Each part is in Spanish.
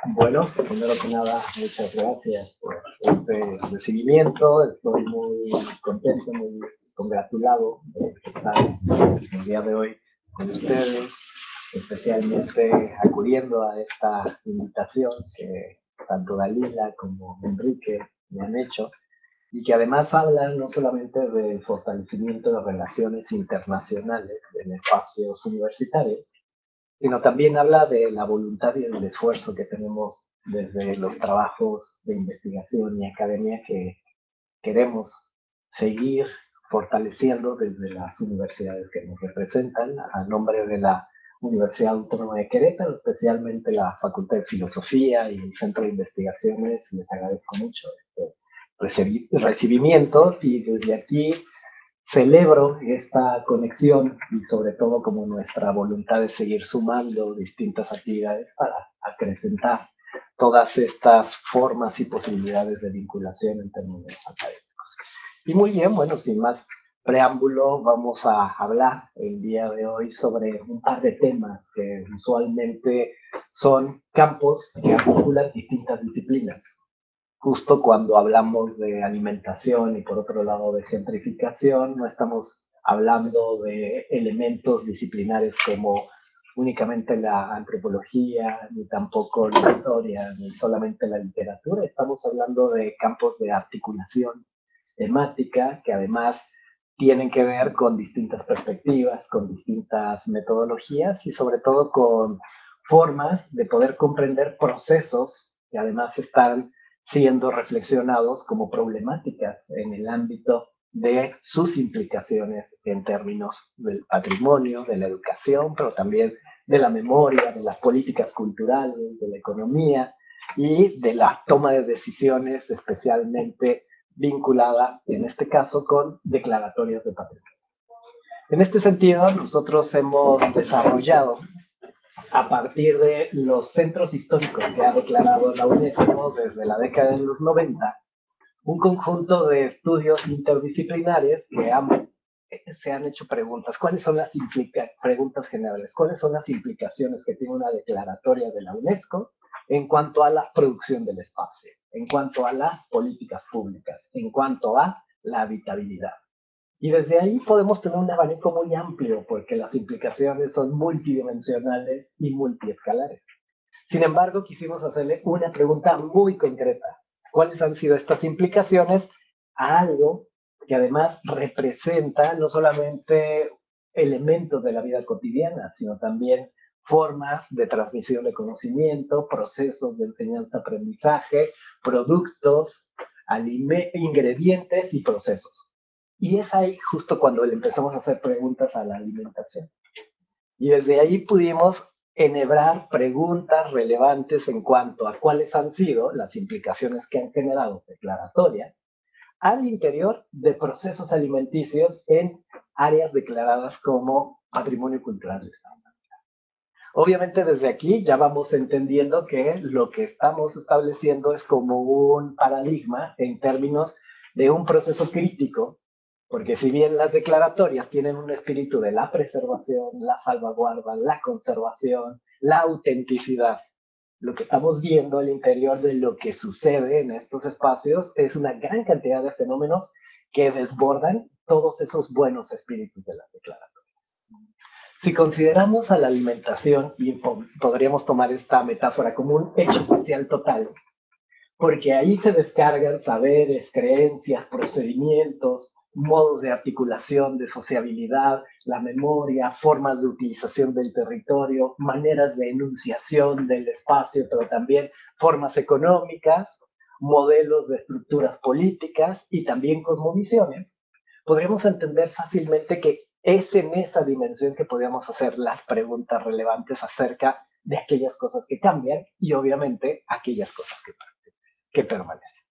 Bueno, primero que nada, muchas gracias por este recibimiento. Estoy muy contento, muy congratulado de estar el día de hoy con ustedes, especialmente acudiendo a esta invitación que tanto Dalila como Enrique me han hecho y que además hablan no solamente del fortalecimiento de relaciones internacionales en espacios universitarios, sino también habla de la voluntad y el esfuerzo que tenemos desde los trabajos de investigación y academia que queremos seguir fortaleciendo desde las universidades que nos representan, a nombre de la Universidad Autónoma de Querétaro, especialmente la Facultad de Filosofía y el Centro de Investigaciones. Les agradezco mucho este recibimiento y desde aquí celebro esta conexión y sobre todo como nuestra voluntad de seguir sumando distintas actividades para acrecentar todas estas formas y posibilidades de vinculación en términos académicos. Y muy bien, bueno, sin más preámbulo, vamos a hablar el día de hoy sobre un par de temas que usualmente son campos que articulan distintas disciplinas. Justo cuando hablamos de alimentación y por otro lado de gentrificación, no estamos hablando de elementos disciplinares como únicamente la antropología, ni tampoco la historia, ni solamente la literatura. Estamos hablando de campos de articulación temática que además tienen que ver con distintas perspectivas, con distintas metodologías y sobre todo con formas de poder comprender procesos que además están siendo reflexionados como problemáticas en el ámbito de sus implicaciones en términos del patrimonio, de la educación, pero también de la memoria, de las políticas culturales, de la economía y de la toma de decisiones, especialmente vinculada, en este caso, con declaratorias de patrimonio. En este sentido, nosotros hemos desarrollado a partir de los centros históricos que ha declarado la UNESCO desde la década de los 90, un conjunto de estudios interdisciplinares que se han hecho preguntas. ¿Cuáles son las preguntas generales? ¿Cuáles son las implicaciones que tiene una declaratoria de la UNESCO en cuanto a la producción del espacio, en cuanto a las políticas públicas, en cuanto a la habitabilidad? Y desde ahí podemos tener un abanico muy amplio porque las implicaciones son multidimensionales y multiescalares. Sin embargo, quisimos hacerle una pregunta muy concreta. ¿Cuáles han sido estas implicaciones a algo que además representa no solamente elementos de la vida cotidiana, sino también formas de transmisión de conocimiento, procesos de enseñanza-aprendizaje, productos, ingredientes y procesos? Y es ahí justo cuando le empezamos a hacer preguntas a la alimentación. Y desde ahí pudimos enhebrar preguntas relevantes en cuanto a cuáles han sido las implicaciones que han generado declaratorias al interior de procesos alimenticios en áreas declaradas como patrimonio cultural. Obviamente desde aquí ya vamos entendiendo que lo que estamos estableciendo es como un paradigma en términos de un proceso crítico, porque si bien las declaratorias tienen un espíritu de la preservación, la salvaguarda, la conservación, la autenticidad, lo que estamos viendo al interior de lo que sucede en estos espacios es una gran cantidad de fenómenos que desbordan todos esos buenos espíritus de las declaratorias. Si consideramos a la alimentación, y podríamos tomar esta metáfora como un hecho social total, porque ahí se descargan saberes, creencias, procedimientos, modos de articulación, de sociabilidad, la memoria, formas de utilización del territorio, maneras de enunciación del espacio, pero también formas económicas, modelos de estructuras políticas y también cosmovisiones. Podríamos entender fácilmente que es en esa dimensión que podríamos hacer las preguntas relevantes acerca de aquellas cosas que cambian y obviamente aquellas cosas que permanecen.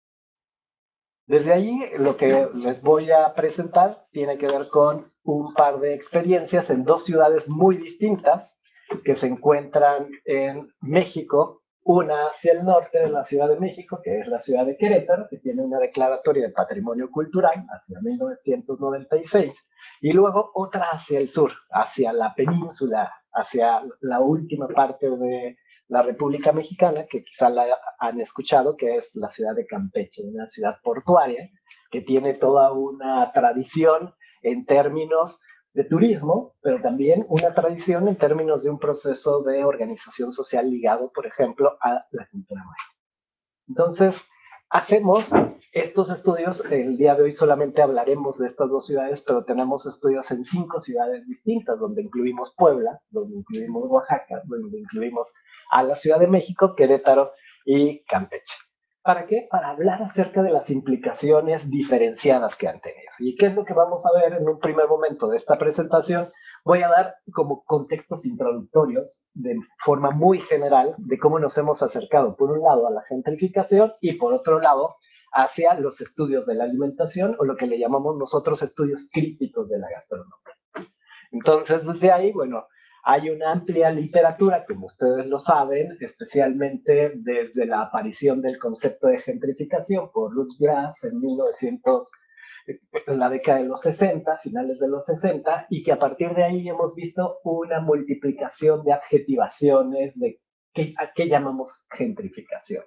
Desde ahí lo que les voy a presentar tiene que ver con un par de experiencias en dos ciudades muy distintas que se encuentran en México, una hacia el norte de la Ciudad de México, que es la ciudad de Querétaro, que tiene una declaratoria de patrimonio cultural hacia 1996, y luego otra hacia el sur, hacia la península, hacia la última parte de la República Mexicana, que quizá la han escuchado, que es la ciudad de Campeche, una ciudad portuaria que tiene toda una tradición en términos de turismo, pero también una tradición en términos de un proceso de organización social ligado, por ejemplo, a la cultura maya. Entonces, hacemos estos estudios. El día de hoy solamente hablaremos de estas dos ciudades, pero tenemos estudios en 5 ciudades distintas, donde incluimos Puebla, donde incluimos Oaxaca, donde incluimos a la Ciudad de México, Querétaro y Campeche. ¿Para qué? Para hablar acerca de las implicaciones diferenciadas que han tenido. ¿Y qué es lo que vamos a ver en un primer momento de esta presentación? Voy a dar como contextos introductorios de forma muy general de cómo nos hemos acercado, por un lado, a la gentrificación y por otro lado, hacia los estudios de la alimentación o lo que le llamamos nosotros estudios críticos de la gastronomía. Entonces, desde ahí, bueno, hay una amplia literatura, como ustedes lo saben, especialmente desde la aparición del concepto de gentrificación por Lutz Grass en 1900, en la década de los 60, finales de los 60, y que a partir de ahí hemos visto una multiplicación de adjetivaciones de a qué llamamos gentrificación.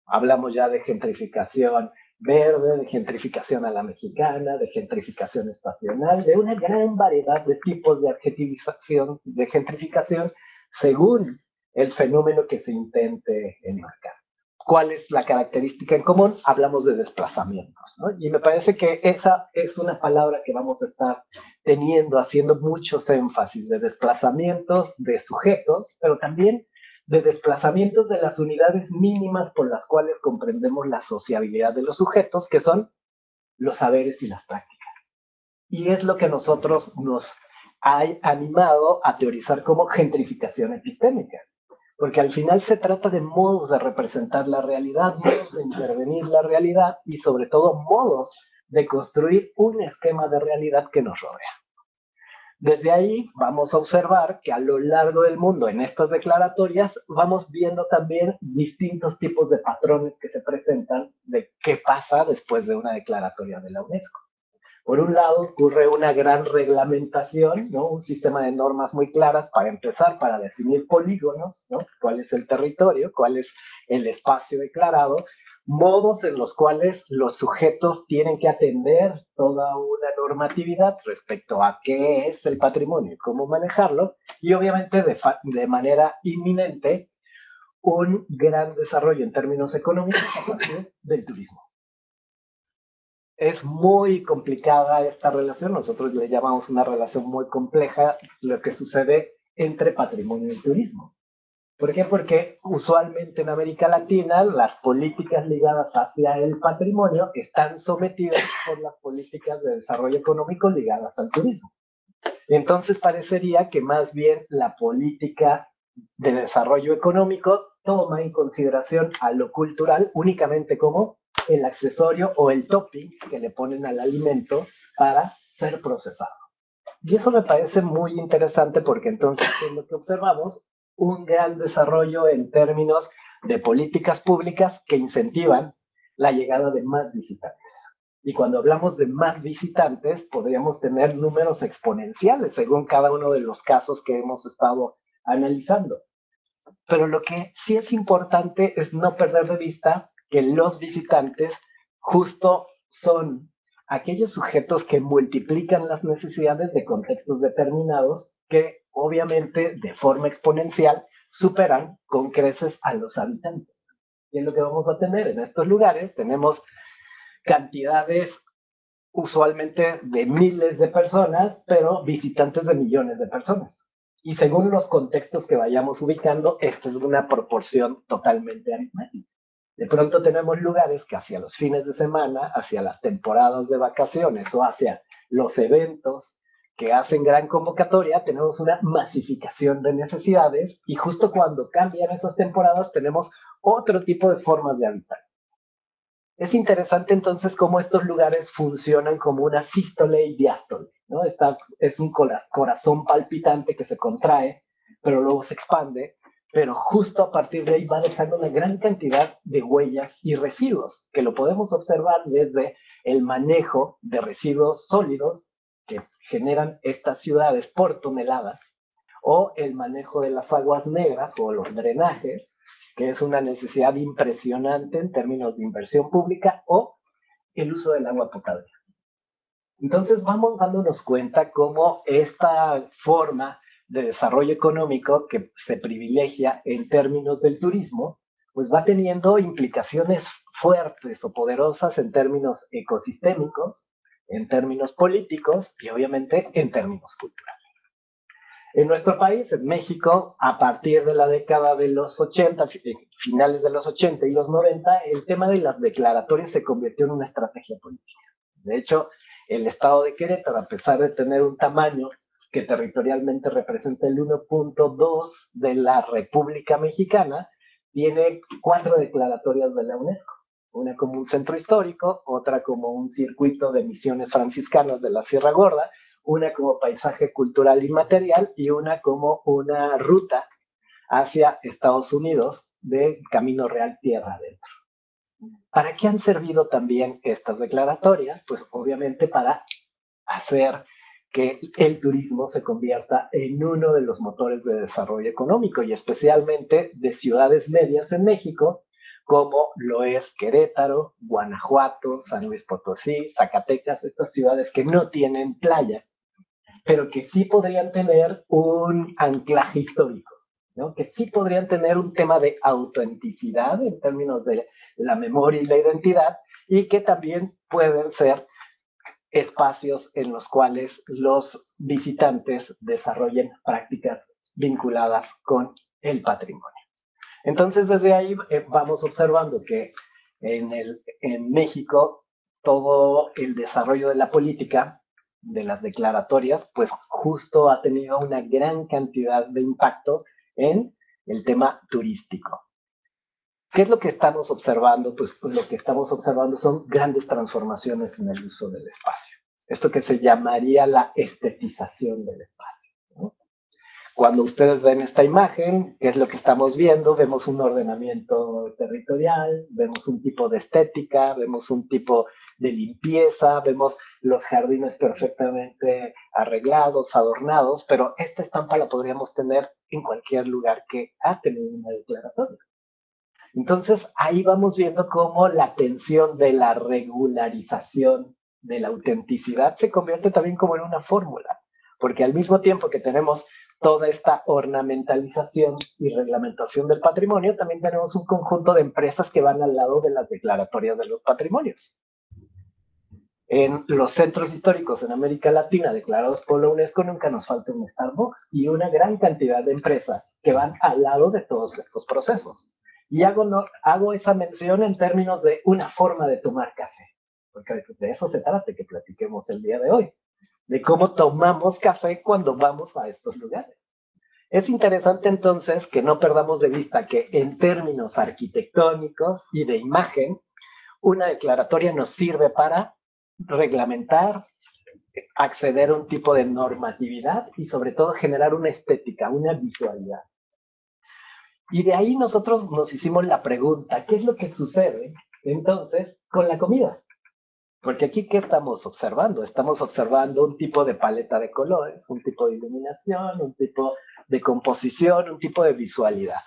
Hablamos ya de gentrificación verde, de gentrificación a la mexicana, de gentrificación estacional, de una gran variedad de tipos de adjetivización, de gentrificación, según el fenómeno que se intente enmarcar. ¿Cuál es la característica en común? Hablamos de desplazamientos, ¿no? Y me parece que esa es una palabra que vamos a estar teniendo, haciendo muchos énfasis de desplazamientos de sujetos, pero también de desplazamientos de las unidades mínimas por las cuales comprendemos la sociabilidad de los sujetos, que son los saberes y las prácticas. Y es lo que nosotros nos ha animado a teorizar como gentrificación epistémica, porque al final se trata de modos de representar la realidad, modos de intervenir la realidad y sobre todo modos de construir un esquema de realidad que nos rodea. Desde ahí vamos a observar que a lo largo del mundo en estas declaratorias vamos viendo también distintos tipos de patrones que se presentan de qué pasa después de una declaratoria de la UNESCO. Por un lado, ocurre una gran reglamentación, ¿no? Un sistema de normas muy claras para empezar, para definir polígonos, ¿no? Cuál es el territorio, cuál es el espacio declarado, modos en los cuales los sujetos tienen que atender toda una normatividad respecto a qué es el patrimonio y cómo manejarlo, y obviamente de manera inminente un gran desarrollo en términos económicos a partir del turismo. Es muy complicada esta relación, nosotros le llamamos una relación muy compleja, lo que sucede entre patrimonio y turismo. ¿Por qué? Porque usualmente en América Latina las políticas ligadas hacia el patrimonio están sometidas por las políticas de desarrollo económico ligadas al turismo. Entonces parecería que más bien la política de desarrollo económico toma en consideración a lo cultural únicamente como el accesorio o el topping que le ponen al alimento para ser procesado. Y eso me parece muy interesante porque entonces es lo que observamos, un gran desarrollo en términos de políticas públicas que incentivan la llegada de más visitantes. Y cuando hablamos de más visitantes, podríamos tener números exponenciales según cada uno de los casos que hemos estado analizando. Pero lo que sí es importante es no perder de vista que los visitantes justo son aquellos sujetos que multiplican las necesidades de contextos determinados que obviamente de forma exponencial superan con creces a los habitantes. Y es lo que vamos a tener en estos lugares. Tenemos cantidades usualmente de miles de personas, pero visitantes de millones de personas. Y según los contextos que vayamos ubicando, esta es una proporción totalmente aritmética. De pronto tenemos lugares que hacia los fines de semana, hacia las temporadas de vacaciones o hacia los eventos que hacen gran convocatoria, tenemos una masificación de necesidades y justo cuando cambian esas temporadas tenemos otro tipo de formas de habitar. Es interesante entonces cómo estos lugares funcionan como una sístole y diástole, ¿no? Es un corazón palpitante que se contrae, pero luego se expande, pero justo a partir de ahí va dejando una gran cantidad de huellas y residuos, que lo podemos observar desde el manejo de residuos sólidos que generan estas ciudades por toneladas, o el manejo de las aguas negras o los drenajes, que es una necesidad impresionante en términos de inversión pública, o el uso del agua potable. Entonces vamos dándonos cuenta cómo esta forma de desarrollo económico que se privilegia en términos del turismo, pues va teniendo implicaciones fuertes o poderosas en términos ecosistémicos, en términos políticos y obviamente en términos culturales. En nuestro país, en México, a partir de la década de los 80, finales de los 80 y los 90, el tema de las declaratorias se convirtió en una estrategia política. De hecho, el estado de Querétaro, a pesar de tener un tamaño que territorialmente representa el 1.2 de la República Mexicana, tiene 4 declaratorias de la UNESCO. Una como un centro histórico, otra como un circuito de misiones franciscanas de la Sierra Gorda, una como paisaje cultural inmaterial y una como una ruta hacia Estados Unidos de Camino Real Tierra Adentro. ¿Para qué han servido también estas declaratorias? Pues obviamente para hacer que el turismo se convierta en uno de los motores de desarrollo económico y especialmente de ciudades medias en México, como lo es Querétaro, Guanajuato, San Luis Potosí, Zacatecas, estas ciudades que no tienen playa, pero que sí podrían tener un anclaje histórico, ¿no? Que sí podrían tener un tema de autenticidad en términos de la memoria y la identidad, y que también pueden ser espacios en los cuales los visitantes desarrollen prácticas vinculadas con el patrimonio. Entonces, desde ahí vamos observando que en México todo el desarrollo de la política, de las declaratorias, pues justo ha tenido una gran cantidad de impacto en el tema turístico. ¿Qué es lo que estamos observando? Pues lo que estamos observando son grandes transformaciones en el uso del espacio. Esto que se llamaría la estetización del espacio, ¿no? Cuando ustedes ven esta imagen, ¿qué es lo que estamos viendo? Vemos un ordenamiento territorial, vemos un tipo de estética, vemos un tipo de limpieza, vemos los jardines perfectamente arreglados, adornados, pero esta estampa la podríamos tener en cualquier lugar que ha tenido una declaratoria. Entonces, ahí vamos viendo cómo la tensión de la regularización de la autenticidad se convierte también como en una fórmula, porque al mismo tiempo que tenemos toda esta ornamentalización y reglamentación del patrimonio, también tenemos un conjunto de empresas que van al lado de las declaratorias de los patrimonios. En los centros históricos en América Latina declarados por la UNESCO nunca nos falta un Starbucks y una gran cantidad de empresas que van al lado de todos estos procesos. Y hago esa mención en términos de una forma de tomar café, porque de eso se trata que platiquemos el día de hoy, de cómo tomamos café cuando vamos a estos lugares. Es interesante entonces que no perdamos de vista que en términos arquitectónicos y de imagen, una declaratoria nos sirve para reglamentar, acceder a un tipo de normatividad y sobre todo generar una estética, una visualidad. Y de ahí nosotros nos hicimos la pregunta, ¿qué es lo que sucede entonces con la comida? Porque aquí, ¿qué estamos observando? Estamos observando un tipo de paleta de colores, un tipo de iluminación, un tipo de composición, un tipo de visualidad.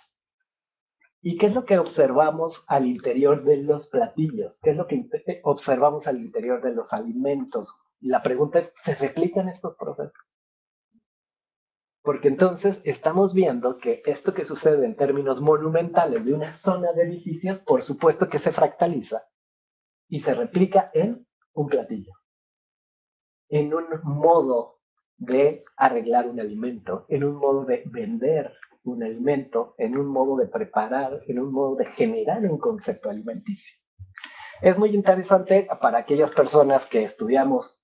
¿Y qué es lo que observamos al interior de los platillos? ¿Qué es lo que observamos al interior de los alimentos? Y la pregunta es, ¿se replican estos procesos? Porque entonces estamos viendo que esto que sucede en términos monumentales de una zona de edificios, por supuesto que se fractaliza y se replica en un platillo, en un modo de arreglar un alimento, en un modo de vender un alimento, en un modo de preparar, en un modo de generar un concepto alimenticio. Es muy interesante para aquellas personas que estudiamos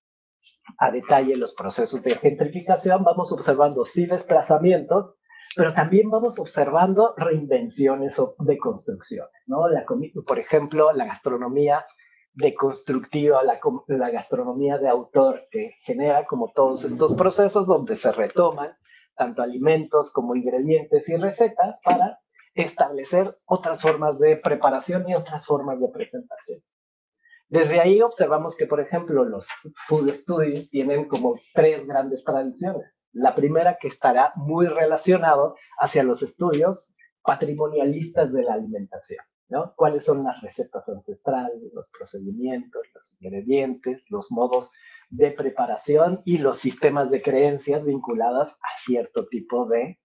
a detalle los procesos de gentrificación, vamos observando sí desplazamientos, pero también vamos observando reinvenciones de construcciones, ¿no? Por ejemplo, la gastronomía deconstructiva, la gastronomía de autor, que genera como todos estos procesos donde se retoman tanto alimentos como ingredientes y recetas para establecer otras formas de preparación y otras formas de presentación. Desde ahí observamos que, por ejemplo, los food studies tienen como tres grandes tradiciones. La primera, que estará muy relacionado hacia los estudios patrimonialistas de la alimentación, ¿no? ¿Cuáles son las recetas ancestrales, los procedimientos, los ingredientes, los modos de preparación y los sistemas de creencias vinculadas a cierto tipo de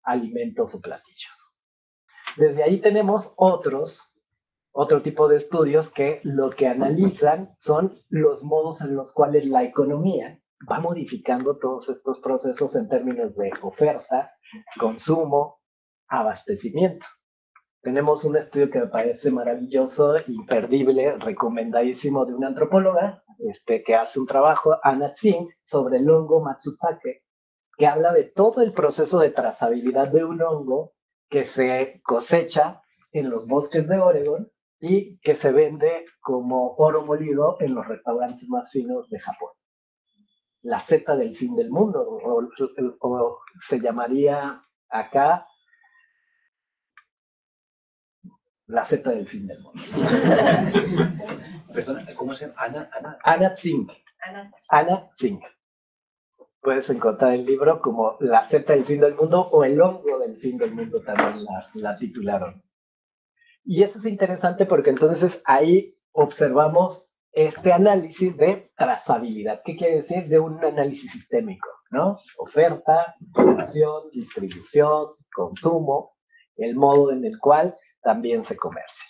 alimentos o platillos? Desde ahí tenemos otro tipo de estudios que lo que analizan son los modos en los cuales la economía va modificando todos estos procesos en términos de oferta, consumo, abastecimiento. Tenemos un estudio que me parece maravilloso, imperdible, recomendadísimo, de una antropóloga que hace un trabajo, Anna Tsing, sobre el hongo Matsutake, que habla de todo el proceso de trazabilidad de un hongo que se cosecha en los bosques de Oregon y que se vende como oro molido en los restaurantes más finos de Japón. La seta del fin del mundo, o se llamaría acá la seta del fin del mundo. Perdona, ¿cómo se llama? Anna Tsing. Anna Tsing. Puedes encontrar el libro como La seta del fin del mundo o El hongo del fin del mundo, también la titularon. Y eso es interesante porque entonces ahí observamos este análisis de trazabilidad. ¿Qué quiere decir? De un análisis sistémico, ¿no? Oferta, producción, distribución, consumo, el modo en el cual también se comercia.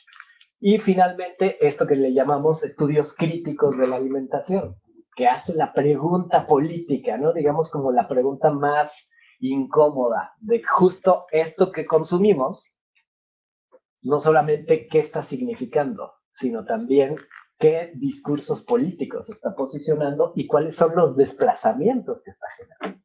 Y finalmente, esto que le llamamos estudios críticos de la alimentación, que hace la pregunta política, ¿no? Digamos como la pregunta más incómoda de justo esto que consumimos, no solamente qué está significando, sino también qué discursos políticos está posicionando y cuáles son los desplazamientos que está generando.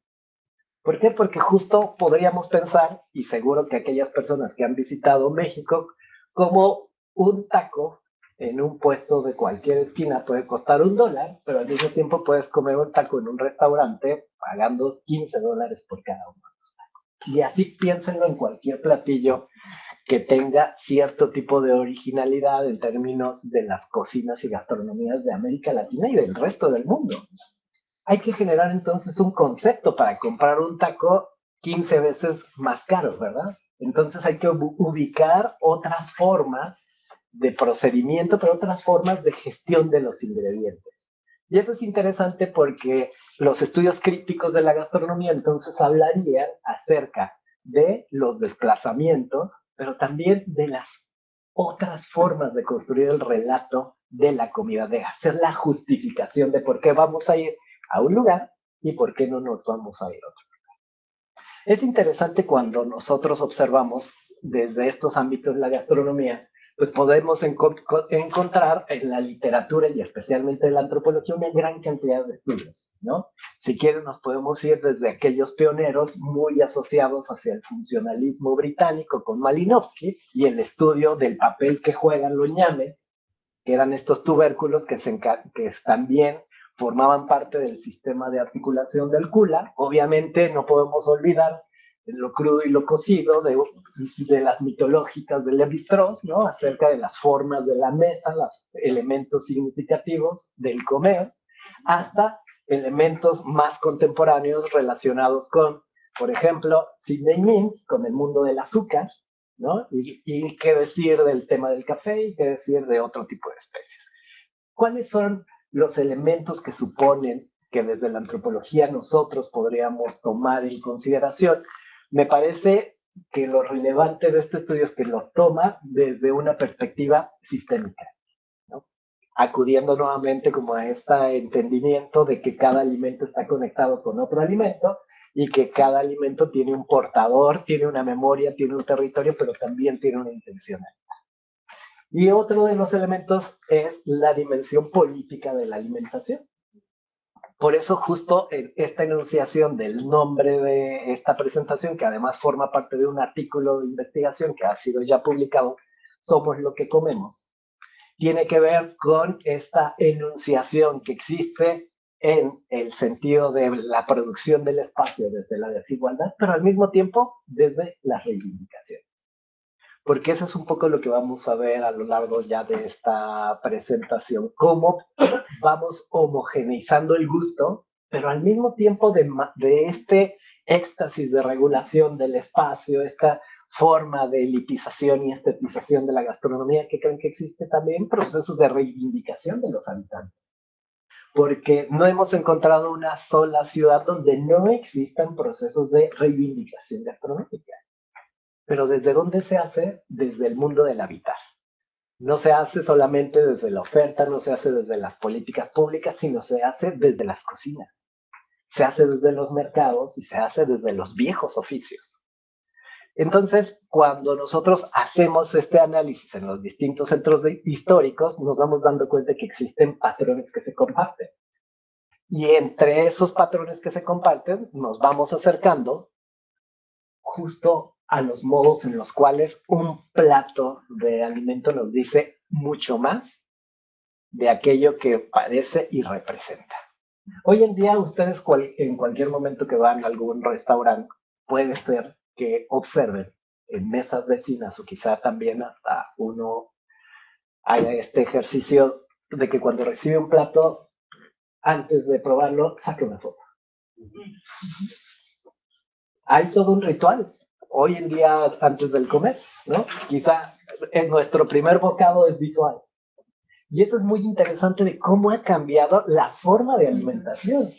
¿Por qué? Porque justo podríamos pensar, y seguro que aquellas personas que han visitado México, como un taco en un puesto de cualquier esquina puede costar $1, pero al mismo tiempo puedes comer un taco en un restaurante pagando $15 por cada uno de los tacos. Y así piénsenlo en cualquier platillo que tenga cierto tipo de originalidad en términos de las cocinas y gastronomías de América Latina y del resto del mundo. Hay que generar entonces un concepto para comprar un taco 15 veces más caro, ¿verdad? Entonces hay que ubicar otras formas de procedimiento, pero otras formas de gestión de los ingredientes. Y eso es interesante porque los estudios críticos de la gastronomía entonces hablarían acerca de los desplazamientos, pero también de las otras formas de construir el relato de la comida, de hacer la justificación de por qué vamos a ir a un lugar y por qué no nos vamos a ir a otro lugar. Es interesante cuando nosotros observamos desde estos ámbitos de la gastronomía, pues podemos encontrar en la literatura y especialmente en la antropología una gran cantidad de estudios, ¿no? Si quieren nos podemos ir desde aquellos pioneros muy asociados hacia el funcionalismo británico con Malinowski y el estudio del papel que juegan los ñames, que eran estos tubérculos que también formaban parte del sistema de articulación del kula. Obviamente no podemos olvidar lo crudo y lo cocido de las mitológicas de Lévi-Strauss, ¿no? Acerca de las formas de la mesa, los elementos significativos del comer, hasta elementos más contemporáneos relacionados con, por ejemplo, Sidney Mintz, con el mundo del azúcar, ¿no? Y qué decir del tema del café y qué decir de otro tipo de especies. ¿Cuáles son los elementos que suponen que desde la antropología nosotros podríamos tomar en consideración? Me parece que lo relevante de este estudio es que los toma desde una perspectiva sistémica, ¿no? Acudiendo nuevamente como a este entendimiento de que cada alimento está conectado con otro alimento y que cada alimento tiene un portador, tiene una memoria, tiene un territorio, pero también tiene una intencionalidad. Y otro de los elementos es la dimensión política de la alimentación. Por eso justo en esta enunciación del nombre de esta presentación, que además forma parte de un artículo de investigación que ha sido ya publicado, Somos lo que comemos, tiene que ver con esta enunciación que existe en el sentido de la producción del espacio desde la desigualdad, pero al mismo tiempo desde las reivindicaciones. porque eso es un poco lo que vamos a ver a lo largo ya de esta presentación, cómo vamos homogeneizando el gusto, pero al mismo tiempo de este éxtasis de regulación del espacio, esta forma de elitización y estetización de la gastronomía, que creen que existe también procesos de reivindicación de los habitantes. Porque no hemos encontrado una sola ciudad donde no existan procesos de reivindicación gastronómica. Pero ¿desde dónde se hace? Desde el mundo del habitar. No se hace solamente desde la oferta, no se hace desde las políticas públicas, sino se hace desde las cocinas. Se hace desde los mercados y se hace desde los viejos oficios. Entonces, cuando nosotros hacemos este análisis en los distintos centros históricos, nos vamos dando cuenta que existen patrones que se comparten. Y entre esos patrones que se comparten, nos vamos acercando justo a los modos en los cuales un plato de alimento nos dice mucho más de aquello que parece y representa. Hoy en día, ustedes en cualquier momento que van a algún restaurante, puede ser que observen en mesas vecinas o quizá también hasta uno haga este ejercicio de que cuando recibe un plato, antes de probarlo, saque una foto. Hay todo un ritual. Hoy en día, antes del comer, ¿no? Quizá en nuestro primer bocado es visual. Y eso es muy interesante de cómo ha cambiado la forma de alimentación.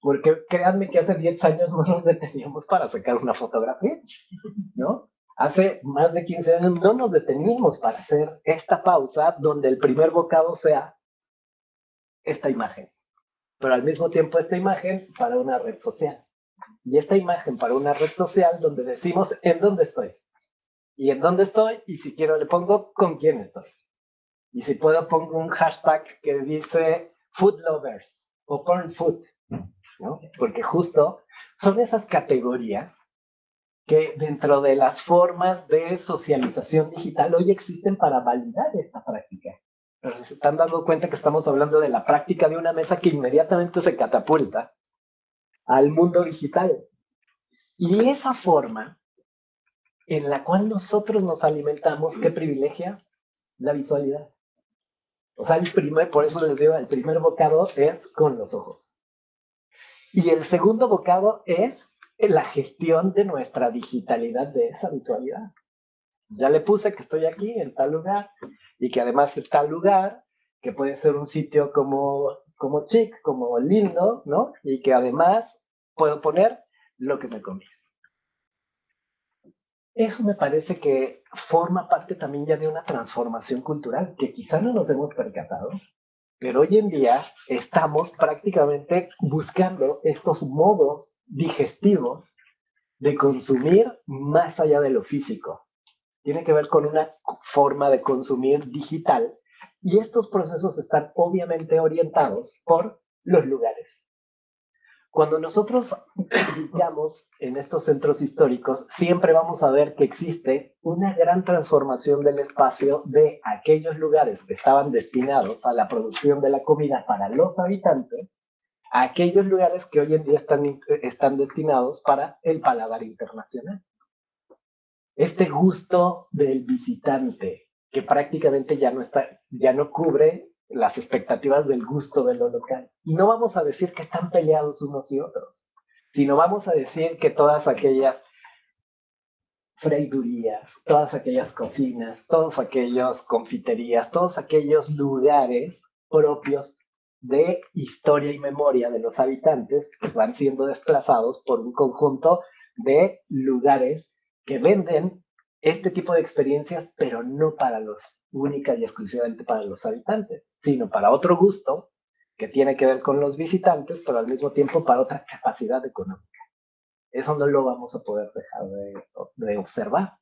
Porque créanme que hace 10 años no nos deteníamos para sacar una fotografía, ¿no? Hace más de 15 años no nos deteníamos para hacer esta pausa donde el primer bocado sea esta imagen. Pero al mismo tiempo esta imagen para una red social. Y esta imagen para una red social donde decimos en dónde estoy. Y en dónde estoy, y si quiero le pongo con quién estoy. Y si puedo pongo un hashtag que dice food lovers o corn food, ¿no? Porque justo son esas categorías que dentro de las formas de socialización digital hoy existen para validar esta práctica. Pero se están dando cuenta que estamos hablando de la práctica de una mesa que inmediatamente se catapulta al mundo digital. Y esa forma en la cual nosotros nos alimentamos, ¿qué privilegia? La visualidad. O sea, por eso les digo, el primer bocado es con los ojos. Y el segundo bocado es la gestión de nuestra digitalidad de esa visualidad. Ya le puse que estoy aquí en tal lugar y que además es tal lugar, que puede ser un sitio como chic, como lindo, ¿no? Y que además puedo poner lo que me comí. Eso me parece que forma parte también ya de una transformación cultural que quizá no nos hemos percatado, pero hoy en día estamos prácticamente buscando estos modos digestivos de consumir más allá de lo físico. Tiene que ver con una forma de consumir digital y estos procesos están obviamente orientados por los lugares. Cuando nosotros ubicamos en estos centros históricos, siempre vamos a ver que existe una gran transformación del espacio de aquellos lugares que estaban destinados a la producción de la comida para los habitantes, a aquellos lugares que hoy en día están destinados para el paladar internacional. Este gusto del visitante, que prácticamente ya no cubre las expectativas del gusto de lo local. Y no vamos a decir que están peleados unos y otros, sino vamos a decir que todas aquellas freidurías, todas aquellas cocinas, todos aquellos confiterías, todos aquellos lugares propios de historia y memoria de los habitantes, pues van siendo desplazados por un conjunto de lugares que venden este tipo de experiencias, pero no para única y exclusivamente para los habitantes, sino para otro gusto que tiene que ver con los visitantes, pero al mismo tiempo para otra capacidad económica. Eso no lo vamos a poder dejar de observar.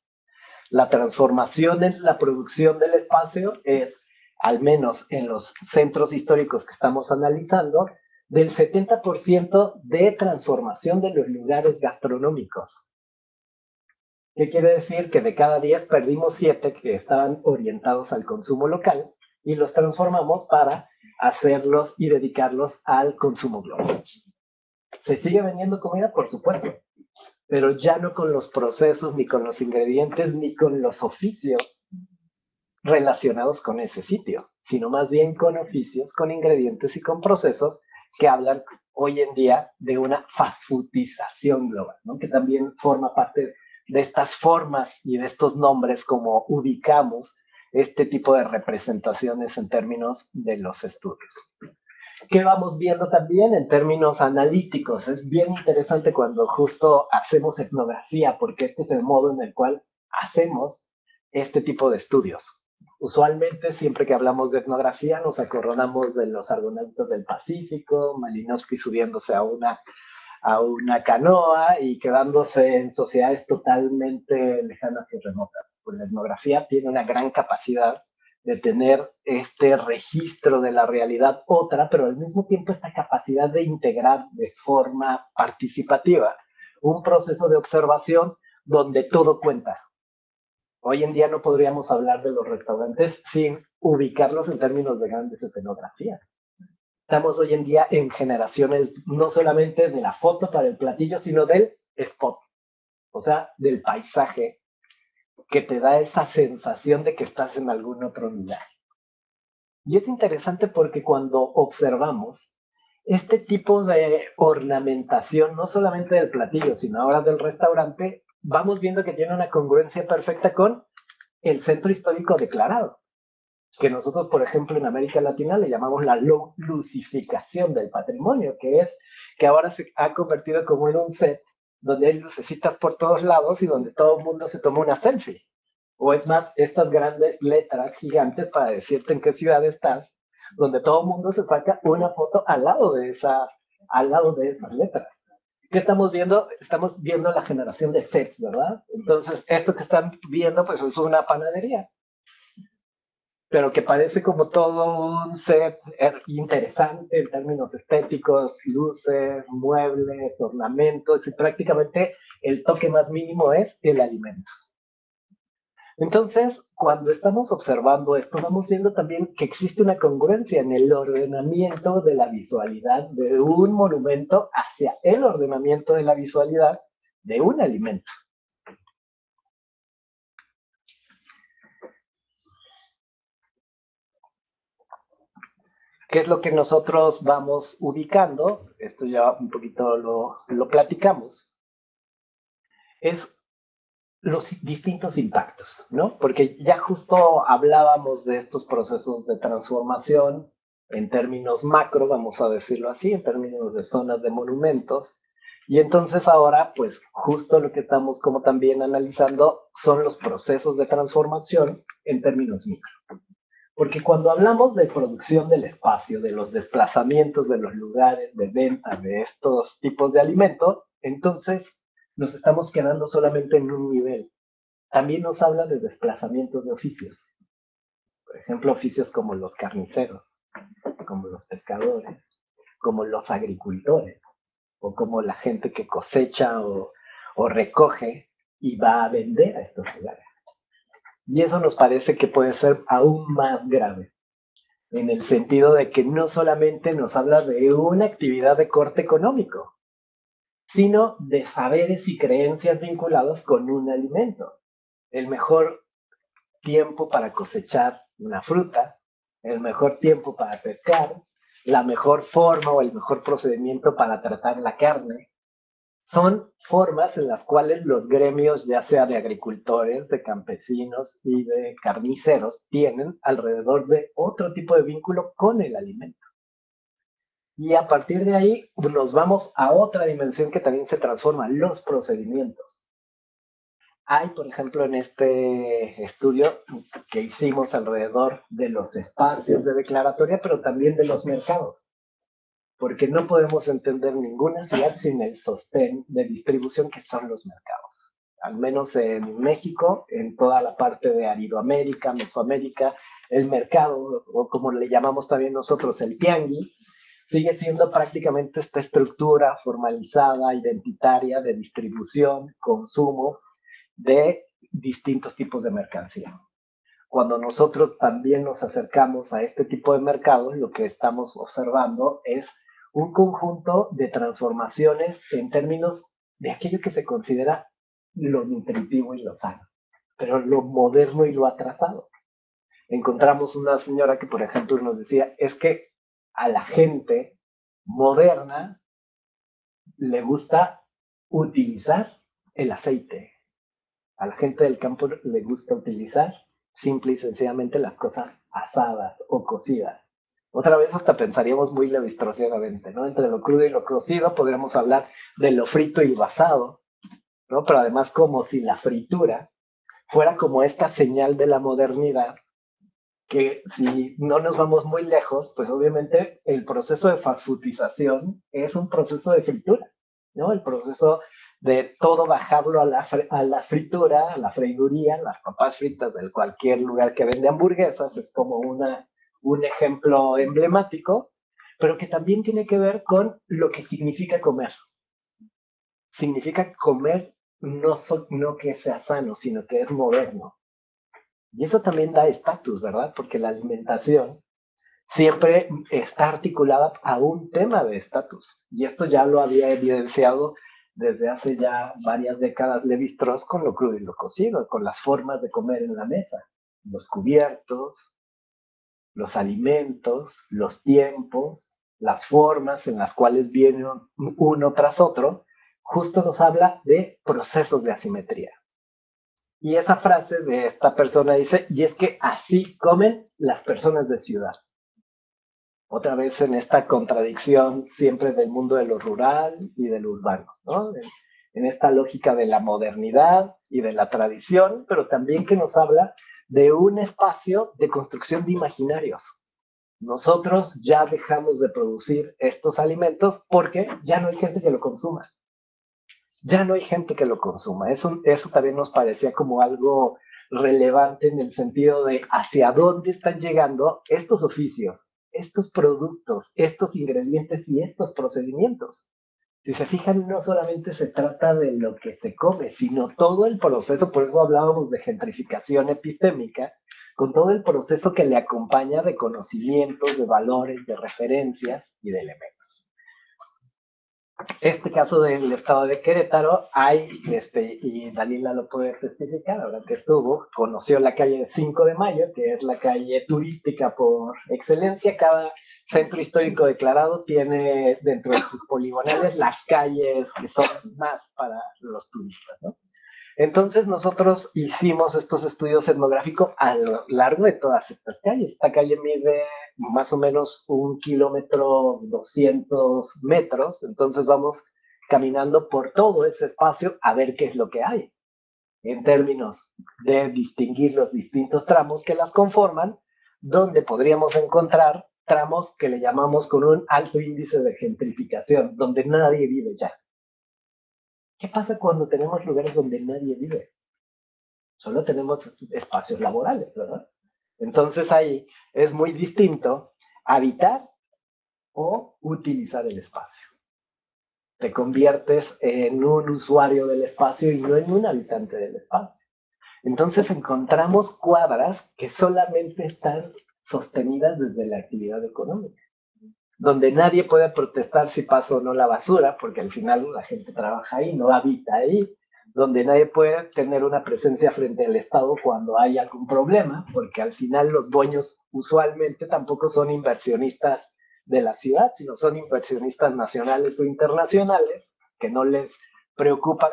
La transformación en la producción del espacio es, al menos en los centros históricos que estamos analizando, del 70% de transformación de los lugares gastronómicos. ¿Qué quiere decir? Que de cada 10 perdimos 7 que estaban orientados al consumo local y los transformamos para hacerlos y dedicarlos al consumo global. ¿Se sigue vendiendo comida? Por supuesto. pero ya no con los procesos, ni con los ingredientes, ni con los oficios relacionados con ese sitio, sino más bien con oficios, con ingredientes y con procesos que hablan hoy en día de una fast foodización global, ¿no? Que también forma parte de estas formas y de estos nombres como ubicamos este tipo de representaciones en términos de los estudios. ¿Qué vamos viendo también en términos analíticos? Es bien interesante cuando justo hacemos etnografía, porque este es el modo en el cual hacemos este tipo de estudios. Usualmente, siempre que hablamos de etnografía, nos acordamos de los argonautas del Pacífico, Malinowski subiéndose a una canoa y quedándose en sociedades totalmente lejanas y remotas. Pues la etnografía tiene una gran capacidad de tener este registro de la realidad otra, pero al mismo tiempo esta capacidad de integrar de forma participativa un proceso de observación donde todo cuenta. Hoy en día no podríamos hablar de los restaurantes sin ubicarlos en términos de grandes escenografías. Estamos hoy en día en generaciones no solamente de la foto para el platillo, sino del spot, o sea, del paisaje que te da esa sensación de que estás en algún otro lugar. Y es interesante porque cuando observamos este tipo de ornamentación, no solamente del platillo, sino ahora del restaurante, vamos viendo que tiene una congruencia perfecta con el centro histórico declarado, que nosotros, por ejemplo, en América Latina le llamamos la lucificación del patrimonio, que es que ahora se ha convertido como en un set donde hay lucecitas por todos lados y donde todo el mundo se toma una selfie. O es más, estas grandes letras gigantes para decirte en qué ciudad estás, donde todo el mundo se saca una foto al lado de esas letras. ¿Qué estamos viendo? Estamos viendo la generación de sets, ¿verdad? Entonces, esto que están viendo, pues es una panadería, pero que parece como todo un set interesante en términos estéticos, luces, muebles, ornamentos, y prácticamente el toque más mínimo es el alimento. Entonces, cuando estamos observando esto, vamos viendo también que existe una congruencia en el ordenamiento de la visualidad de un monumento hacia el ordenamiento de la visualidad de un alimento. ¿Qué es lo que nosotros vamos ubicando? Esto ya un poquito lo platicamos. Es los distintos impactos, ¿no? Porque ya justo hablábamos de estos procesos de transformación en términos macro, vamos a decirlo así, en términos de zonas de monumentos. Y entonces ahora, pues justo lo que estamos como también analizando son los procesos de transformación en términos micro. Porque cuando hablamos de producción del espacio, de los desplazamientos de los lugares de venta de estos tipos de alimentos, entonces nos estamos quedando solamente en un nivel. También nos habla de desplazamientos de oficios. Por ejemplo, oficios como los carniceros, como los pescadores, como los agricultores, o como la gente que cosecha o recoge y va a vender a estos lugares. Y eso nos parece que puede ser aún más grave, en el sentido de que no solamente nos habla de una actividad de corte económico, sino de saberes y creencias vinculados con un alimento. El mejor tiempo para cosechar una fruta, el mejor tiempo para pescar, la mejor forma o el mejor procedimiento para tratar la carne. Son formas en las cuales los gremios, ya sea de agricultores, de campesinos y de carniceros, tienen alrededor de otro tipo de vínculo con el alimento. Y a partir de ahí nos vamos a otra dimensión que también se transforma, los procedimientos. Hay, por ejemplo, en este estudio que hicimos alrededor de los espacios de declaratoria, pero también de los mercados, porque no podemos entender ninguna ciudad sin el sostén de distribución que son los mercados. Al menos en México, en toda la parte de Aridoamérica, Mesoamérica, el mercado, o como le llamamos también nosotros, el tianguis, sigue siendo prácticamente esta estructura formalizada, identitaria de distribución, consumo de distintos tipos de mercancía. Cuando nosotros también nos acercamos a este tipo de mercados, lo que estamos observando es un conjunto de transformaciones en términos de aquello que se considera lo nutritivo y lo sano, pero lo moderno y lo atrasado. Encontramos una señora que, por ejemplo, nos decía, es que a la gente moderna le gusta utilizar el aceite. A la gente del campo le gusta utilizar simple y sencillamente las cosas asadas o cocidas. Otra vez hasta pensaríamos muy levistrosianamente, ¿no? Entre lo crudo y lo cocido podríamos hablar de lo frito y lo asado, ¿no? Pero además como si la fritura fuera como esta señal de la modernidad, que si no nos vamos muy lejos, pues obviamente el proceso de fastfoodización es un proceso de fritura, ¿no? El proceso de todo bajarlo a la fritura, a la freiduría, las papas fritas de cualquier lugar que vende hamburguesas, es como un ejemplo emblemático, pero que también tiene que ver con lo que significa comer. Significa comer no que sea sano, sino que es moderno. Y eso también da estatus, ¿verdad? Porque la alimentación siempre está articulada a un tema de estatus. Y esto ya lo había evidenciado desde hace ya varias décadas Lévi-Strauss con lo crudo y lo cocido, con las formas de comer en la mesa, los cubiertos, los alimentos, los tiempos, las formas en las cuales vienen uno tras otro, justo nos habla de procesos de asimetría. Y esa frase de esta persona dice, y es que así comen las personas de ciudad. Otra vez en esta contradicción siempre del mundo de lo rural y de lo urbano, ¿no? En esta lógica de la modernidad y de la tradición, pero también que nos habla de un espacio de construcción de imaginarios. Nosotros ya dejamos de producir estos alimentos porque ya no hay gente que lo consuma. Ya no hay gente que lo consuma. Eso también nos parecía como algo relevante en el sentido de hacia dónde están llegando estos oficios, estos productos, estos ingredientes y estos procedimientos. Si se fijan, no solamente se trata de lo que se come, sino todo el proceso, por eso hablábamos de gentrificación epistémica, con todo el proceso que le acompaña de conocimientos, de valores, de referencias y de elementos. Este caso del estado de Querétaro, y Dalila lo puede testificar, ahora que estuvo, conoció la calle 5 de Mayo, que es la calle turística por excelencia. Cada centro histórico declarado tiene dentro de sus poligonales las calles que son más para los turistas, ¿no? Entonces nosotros hicimos estos estudios etnográficos a lo largo de todas estas calles. Esta calle mide más o menos 1,2 kilómetros, entonces vamos caminando por todo ese espacio a ver qué es lo que hay, en términos de distinguir los distintos tramos que las conforman, donde podríamos encontrar tramos que le llamamos con un alto índice de gentrificación, donde nadie vive ya. ¿Qué pasa cuando tenemos lugares donde nadie vive? Solo tenemos espacios laborales, ¿verdad? Entonces ahí es muy distinto habitar o utilizar el espacio. Te conviertes en un usuario del espacio y no en un habitante del espacio. Entonces encontramos cuadras que solamente están sostenidas desde la actividad económica, donde nadie puede protestar si pasa o no la basura, porque al final la gente trabaja ahí, no habita ahí, donde nadie puede tener una presencia frente al Estado cuando hay algún problema, porque al final los dueños usualmente tampoco son inversionistas de la ciudad, sino son inversionistas nacionales o internacionales, que no les preocupan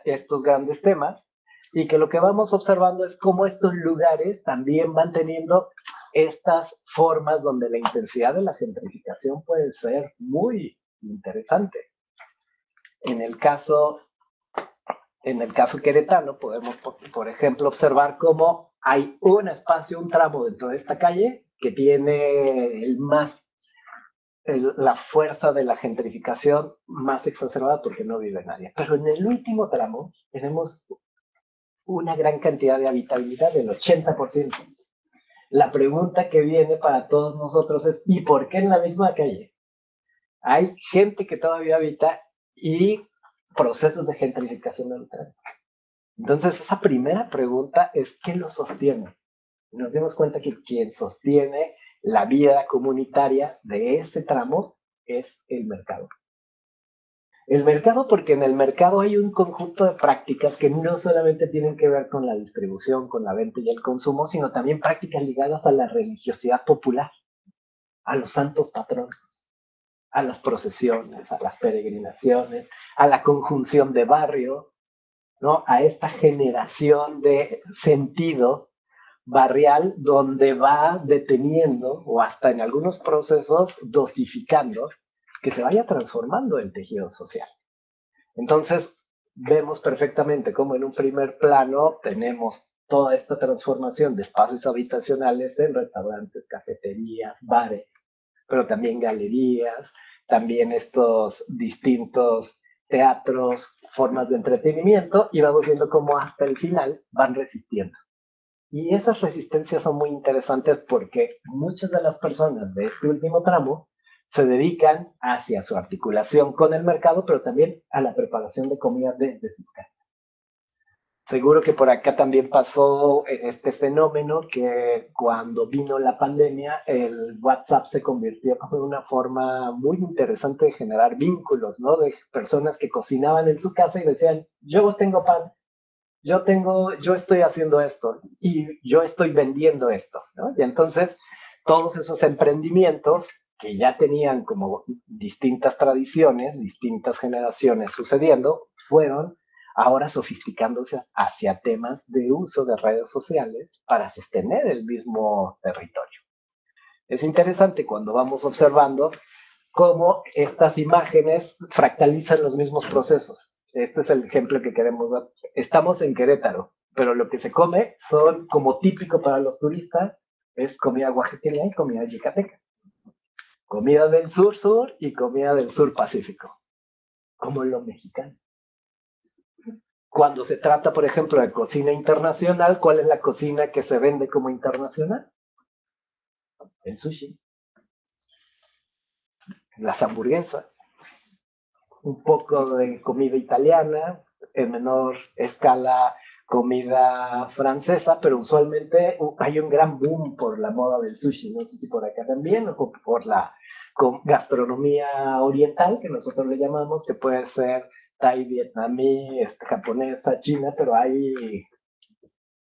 estos grandes temas, y que lo que vamos observando es cómo estos lugares también van teniendo estas formas donde la intensidad de la gentrificación puede ser muy interesante. En el caso queretano podemos, por ejemplo, observar cómo hay un espacio, un tramo dentro de esta calle que tiene la fuerza de la gentrificación más exacerbada porque no vive nadie. Pero en el último tramo tenemos una gran cantidad de habitabilidad del 80%. La pregunta que viene para todos nosotros es, ¿y por qué en la misma calle hay gente que todavía habita y procesos de gentrificación brutal? Entonces, esa primera pregunta es, ¿qué lo sostiene? Y nos dimos cuenta que quien sostiene la vida comunitaria de este tramo es el mercado. El mercado, porque en el mercado hay un conjunto de prácticas que no solamente tienen que ver con la distribución, con la venta y el consumo, sino también prácticas ligadas a la religiosidad popular, a los santos patronos, a las procesiones, a las peregrinaciones, a la conjunción de barrio, ¿no? A esta generación de sentido barrial donde va deteniendo o hasta en algunos procesos dosificando que se vaya transformando el tejido social. Entonces, vemos perfectamente cómo en un primer plano tenemos toda esta transformación de espacios habitacionales en restaurantes, cafeterías, bares, pero también galerías, también estos distintos teatros, formas de entretenimiento, y vamos viendo cómo hasta el final van resistiendo. Y esas resistencias son muy interesantes porque muchas de las personas de este último tramo se dedican hacia su articulación con el mercado, pero también a la preparación de comida desde sus casas. Seguro que por acá también pasó este fenómeno que cuando vino la pandemia, el WhatsApp se convirtió en una forma muy interesante de generar vínculos, ¿no? De personas que cocinaban en su casa y decían, yo tengo pan, yo estoy haciendo esto y yo estoy vendiendo esto, ¿no? Y entonces todos esos emprendimientos que ya tenían como distintas tradiciones, distintas generaciones sucediendo, fueron ahora sofisticándose hacia temas de uso de redes sociales para sostener el mismo territorio. Es interesante cuando vamos observando cómo estas imágenes fractalizan los mismos procesos. Este es el ejemplo que queremos dar. Estamos en Querétaro, pero lo que se come son, como típico para los turistas, es comida oaxaqueña y comida yucateca. Comida del sur-sur y comida del sur-pacífico, como lo mexicano. Cuando se trata, por ejemplo, de cocina internacional, ¿cuál es la cocina que se vende como internacional? El sushi, las hamburguesas, un poco de comida italiana, en menor escala comida francesa, pero usualmente hay un gran boom por la moda del sushi, no sé si por acá también, o por la gastronomía oriental, que nosotros le llamamos, que puede ser thai, vietnamí, japonesa, china, pero hay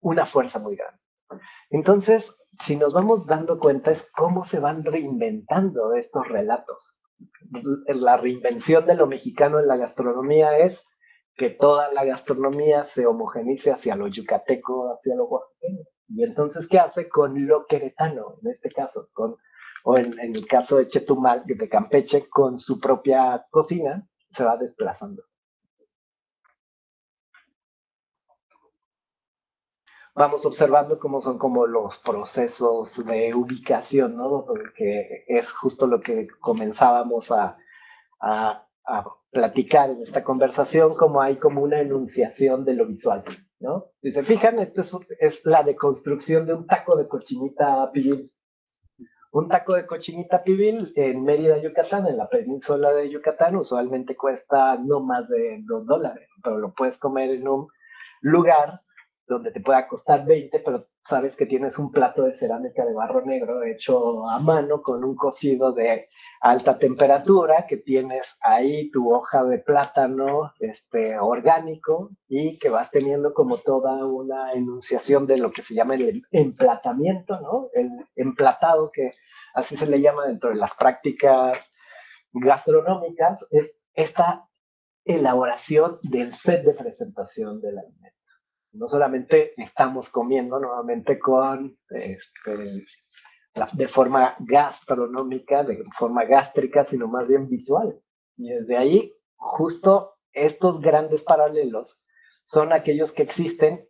una fuerza muy grande. Entonces, si nos vamos dando cuenta es cómo se van reinventando estos relatos. La reinvención de lo mexicano en la gastronomía es que toda la gastronomía se homogenice hacia lo yucateco, hacia lo oaxaqueño. Y entonces, ¿qué hace con lo queretano, en este caso? O en el caso de Chetumal, de Campeche, con su propia cocina, se va desplazando. Vamos observando cómo son como los procesos de ubicación, ¿no? Porque es justo lo que comenzábamos a platicar en esta conversación, como hay como una enunciación de lo visual, ¿no? Si se fijan, es la deconstrucción de un taco de cochinita pibil. Un taco de cochinita pibil en Mérida, Yucatán, en la península de Yucatán, usualmente cuesta no más de $2, pero lo puedes comer en un lugar donde te pueda costar 20, pero sabes que tienes un plato de cerámica de barro negro hecho a mano con un cocido de alta temperatura, que tienes ahí tu hoja de plátano orgánico y que vas teniendo como toda una enunciación de lo que se llama el emplatamiento, ¿no? El emplatado, que así se le llama dentro de las prácticas gastronómicas, es esta elaboración del set de presentación del alimento. No solamente estamos comiendo nuevamente de forma gastronómica, de forma gástrica, sino más bien visual. Y desde ahí, justo estos grandes paralelos son aquellos que existen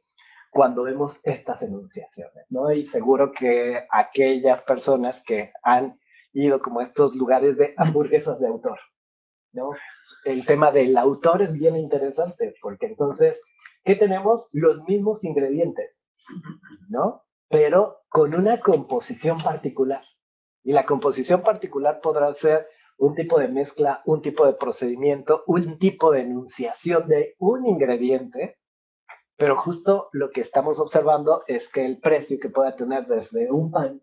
cuando vemos estas enunciaciones, ¿no? Y seguro que aquellas personas que han ido como a estos lugares de hamburguesas de autor, ¿no? El tema del autor es bien interesante, porque entonces, ¿qué tenemos? Los mismos ingredientes, ¿no? Pero con una composición particular. Y la composición particular podrá ser un tipo de mezcla, un tipo de procedimiento, un tipo de enunciación de un ingrediente, pero justo lo que estamos observando es que el precio que pueda tener desde un pan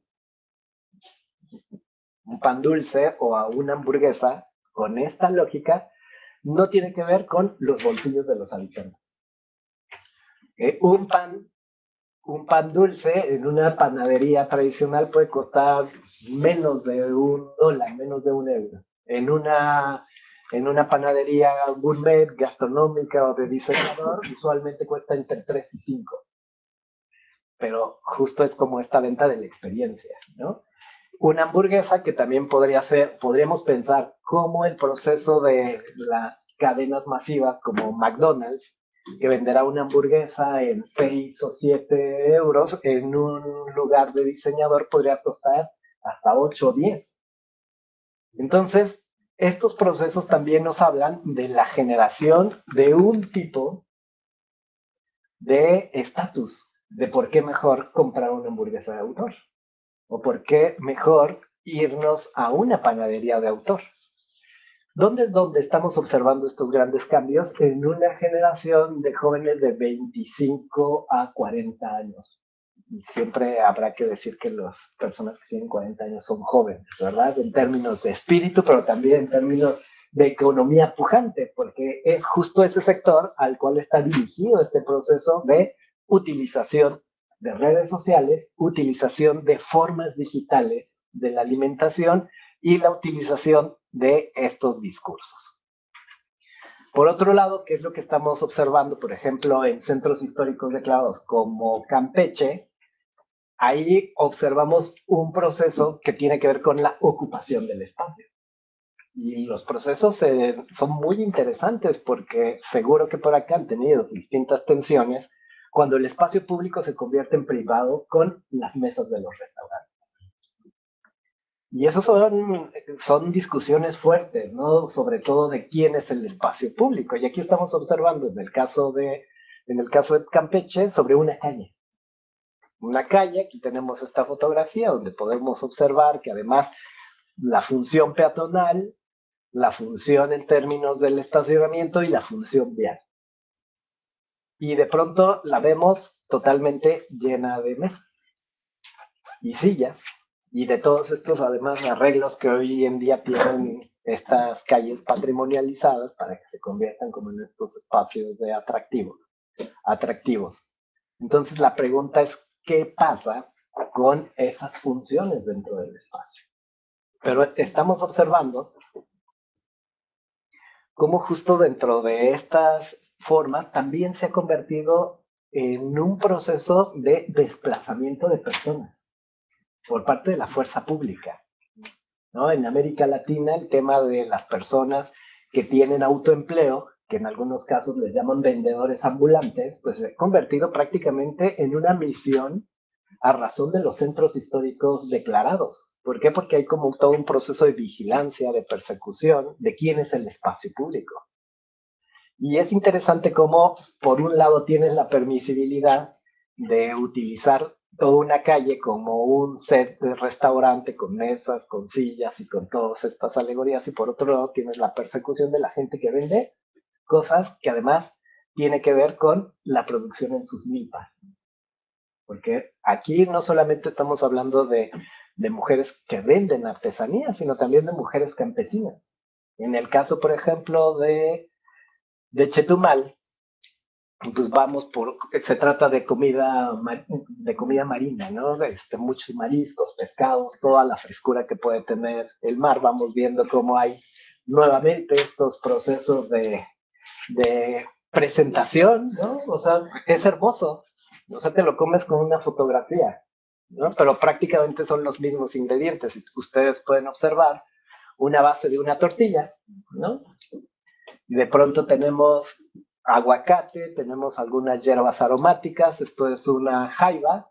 dulce o a una hamburguesa, con esta lógica, no tiene que ver con los bolsillos de los habitantes. Un pan dulce en una panadería tradicional puede costar menos de $1, menos de €1. En una panadería gourmet, gastronómica o de diseñador, usualmente cuesta entre 3 y 5. Pero justo es como esta venta de la experiencia, ¿no? Una hamburguesa que también podríamos pensar como el proceso de las cadenas masivas como McDonald's, que venderá una hamburguesa en 6 o 7 euros, en un lugar de diseñador podría costar hasta 8 o 10. Entonces, estos procesos también nos hablan de la generación de un tipo de estatus, de por qué mejor comprar una hamburguesa de autor, o por qué mejor irnos a una panadería de autor. ¿Dónde es donde estamos observando estos grandes cambios? En una generación de jóvenes de 25 a 40 años. Y siempre habrá que decir que las personas que tienen 40 años son jóvenes, ¿verdad? En términos de espíritu, pero también en términos de economía pujante, porque es justo ese sector al cual está dirigido este proceso de utilización de redes sociales, utilización de formas digitales de la alimentación y la utilización de estos discursos. Por otro lado, ¿qué es lo que estamos observando, por ejemplo, en centros históricos declarados como Campeche? Ahí observamos un proceso que tiene que ver con la ocupación del espacio. Y los procesos son muy interesantes porque seguro que por acá han tenido distintas tensiones cuando el espacio público se convierte en privado con las mesas de los restaurantes. Y eso son discusiones fuertes, ¿no? Sobre todo de quién es el espacio público. Y aquí estamos observando en el caso de Campeche sobre una calle. Una calle, aquí tenemos esta fotografía donde podemos observar que además la función peatonal, la función en términos del estacionamiento y la función vial. Y de pronto la vemos totalmente llena de mesas y sillas y de todos estos además arreglos que hoy en día tienen estas calles patrimonializadas para que se conviertan como en estos espacios de atractivos. Entonces la pregunta es, ¿qué pasa con esas funciones dentro del espacio? Pero estamos observando cómo justo dentro de estas formas también se ha convertido en un proceso de desplazamiento de personas por parte de la fuerza pública, ¿no? En América Latina el tema de las personas que tienen autoempleo, que en algunos casos les llaman vendedores ambulantes, pues se ha convertido prácticamente en una misión a razón de los centros históricos declarados. ¿Por qué? Porque hay como todo un proceso de vigilancia, de persecución de quién es el espacio público. Y es interesante cómo, por un lado, tienes la permisibilidad de utilizar toda una calle como un set de restaurante con mesas, con sillas y con todas estas alegorías, y por otro lado tienes la persecución de la gente que vende cosas que además tiene que ver con la producción en sus milpas. Porque aquí no solamente estamos hablando de mujeres que venden artesanía, sino también de mujeres campesinas. En el caso, por ejemplo, de Chetumal, pues se trata de comida marina, ¿no? Muchos mariscos, pescados, toda la frescura que puede tener el mar. Vamos viendo cómo hay nuevamente estos procesos de presentación, ¿no? O sea, es hermoso. O sea, te lo comes con una fotografía, ¿no? Pero prácticamente son los mismos ingredientes. Ustedes pueden observar una base de una tortilla, ¿no? Y de pronto tenemos aguacate, tenemos algunas hierbas aromáticas, esto es una jaiba